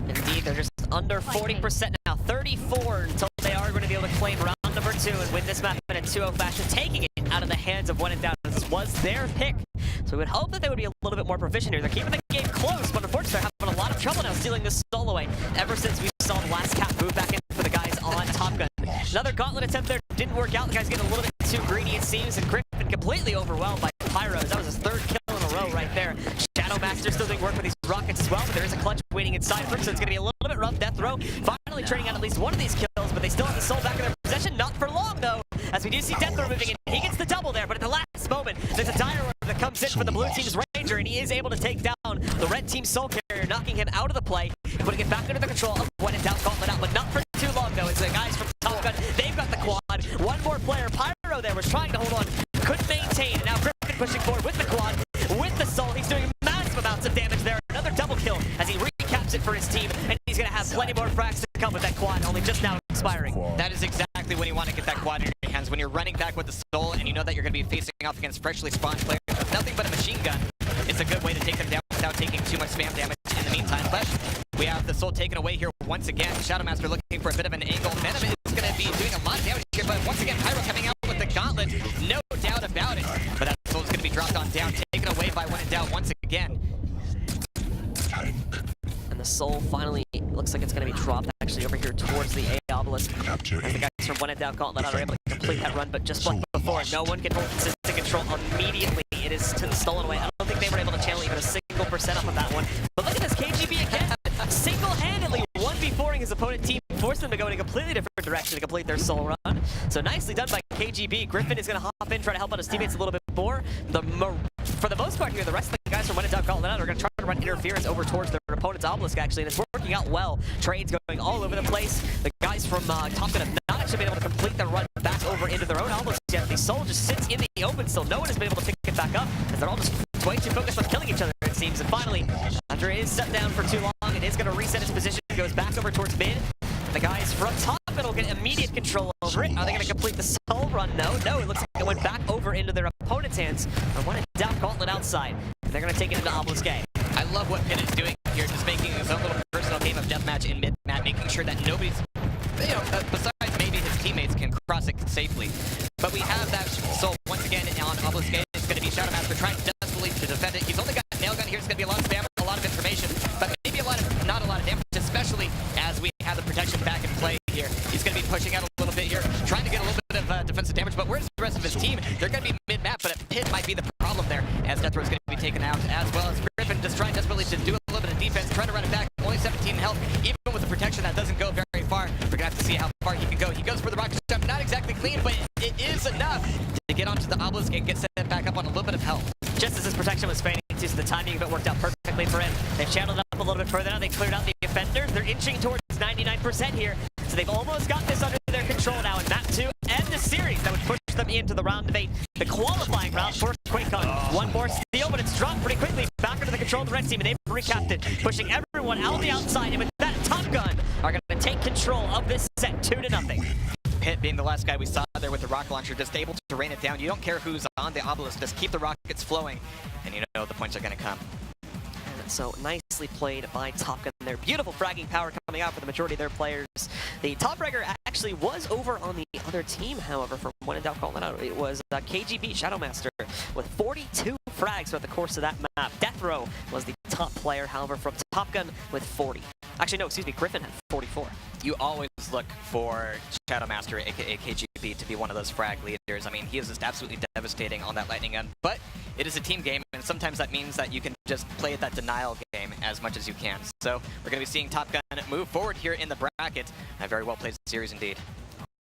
Indeed, they're just under 40% now, 34 until they are going to be able to claim round number 2 and win this map in a 2-0 fashion, taking it out of the hands of When in Doubt. This was their pick, so we would hope that they would be a little bit more proficient here. They're keeping the game close, but unfortunately they're having a lot of trouble now stealing this soul away ever since we saw the last cap move back in for the guys on Top Gun. Another gauntlet attempt there didn't work out. The guy's getting a little bit too greedy, it seems, and Griffin completely overwhelmed by Pyros. That was his 3rd kill in a row right there. Shadow Master still doing work with these rockets as well, but there is a clutch waiting inside for him, so it's going to be a little bit rough. Death Row finally turning out at least one of these kills, but they still have the soul back in their possession. Not for long, though, as we do see Death Row moving in. He gets the double there, but at the last moment, there's a dire that comes in for the blue team's Ranger, and he is able to take down the red team's soul carrier, knocking him out of the play, putting it back under the control of When in Doubt Gauntlet out, but not for too long, though. It's the guys from Top Gun, they've got the quad. One more player, Pyro there, was trying to hold on, couldn't maintain, and now Griffin pushing forward with the quad, with the soul. He's doing massive amounts of damage there. Another double kill as he recaps it for his team, and he's going to have plenty more frags to come with that quad, only just now expiring. That is exactly when you want to get that quad in your hands, when you're running back with the soul and you know that you're going to be facing off against freshly spawned players with nothing but a machine gun. It's a good way to take them down without taking too much spam damage in the meantime. But we have the soul taken away here once again. Shadow Master looking for a bit of an angle. Venom is going to be doing a lot of damage here, but once again, Pyro coming out with the gauntlet. No doubt about it. But that soul is going to be dropped on down, taken away by When in Doubt once again. And the soul finally looks like it's going to be dropped actually over here towards the A obelisk. As the guys from When in Doubt Gauntlet are able to complete that run, but just like before, no one can hold consistent control immediately. It is stolen away. I don't think they were able to channel even a single percent off of that one. But look at this, KGB again, single-handedly 1v4ing his opponent team, forced them to go in a completely different direction to complete their soul run. So nicely done by KGB. Griffin is going to hop in, try to help out his teammates a little bit more. For the most part here, the rest of the guys from When in Doubt Gauntlet are going to try to run interference over towards their opponent's obelisk, actually, and it's working out well. Trades going all over the place. The guys from Top Gun have not actually been able to complete their run back over into their own obelisk yet. The soul just sits in the open still. No one has been able to pick it back up, as they're all just way too focused on killing each other, it seems. And finally, after it is set down for too long, it is going to reset its position. It goes back over towards mid. The guys from Top Gun will get immediate control over it. Are they going to complete the soul run? No, it looks like it went back over into their opponent's hands. Or When in Doubt Gauntlet outside. They're going to take it into Obelisk A. I love what Pit is doing here, just making his own little personal game of deathmatch in mid-map, making sure that nobody's, besides maybe his teammates, can cross it safely. But we have that soul once again on Obelisk A. It's going to be Shadow Master trying desperately to defend it. He's only got a nail gun here. It's going to be a lot of spam, a lot of information, but maybe not a lot of damage, especially as we have the protection back in play here. He's going to be pushing out a little bit here, trying to get a little bit of defensive damage, but where's the rest of his team? They're going to be mid-map, but Pit might be the problem there, as Death Row is going to be taken out, as well as Griffin just trying desperately to do a little bit of defense, trying to run it back. Only 17 health, even with the protection, that doesn't go very far. We're going to have to see how far he can go. He goes for the rocket jump, not exactly clean, but it is enough to get onto the obelisk and get set back up on a little bit of health. Just as his protection was fading, so the timing of it worked out perfectly for him. They've channeled up a little bit further now. They cleared out the offender. They're inching towards 99% here, so they've almost got this under their control now in map 2 and the series that would push them into the round of 8, the qualifying round for Quake. One more steal, but it's dropped pretty quickly back under the control of the red team, and they've recapped it, pushing everyone out the outside, and with that, Top Gun are going to take control of this set 2-0. the last guy we saw there with the rocket launcher, just able to rain it down. You don't care who's on the obelisk, just keep the rockets flowing, and you know the points are going to come. So nicely played by Top Gun there. Beautiful fragging power coming out for the majority of their players. The top fragger actually was over on the other team, however, from when in doubt calling that out. It was KGB Shadowmaster with 42 frags throughout the course of that map. Death Row was the top player, however, from Top Gun with 40. Actually, no, excuse me, Griffin had 44. You always look for Shadowmaster, aka KGB, to be one of those frag leaders. I mean, he is just absolutely devastating on that lightning gun, but it is a team game, and sometimes that means that you can just play that denial game as much as you can. So we're going to be seeing Top Gun move forward here in the bracket. A very well played series indeed.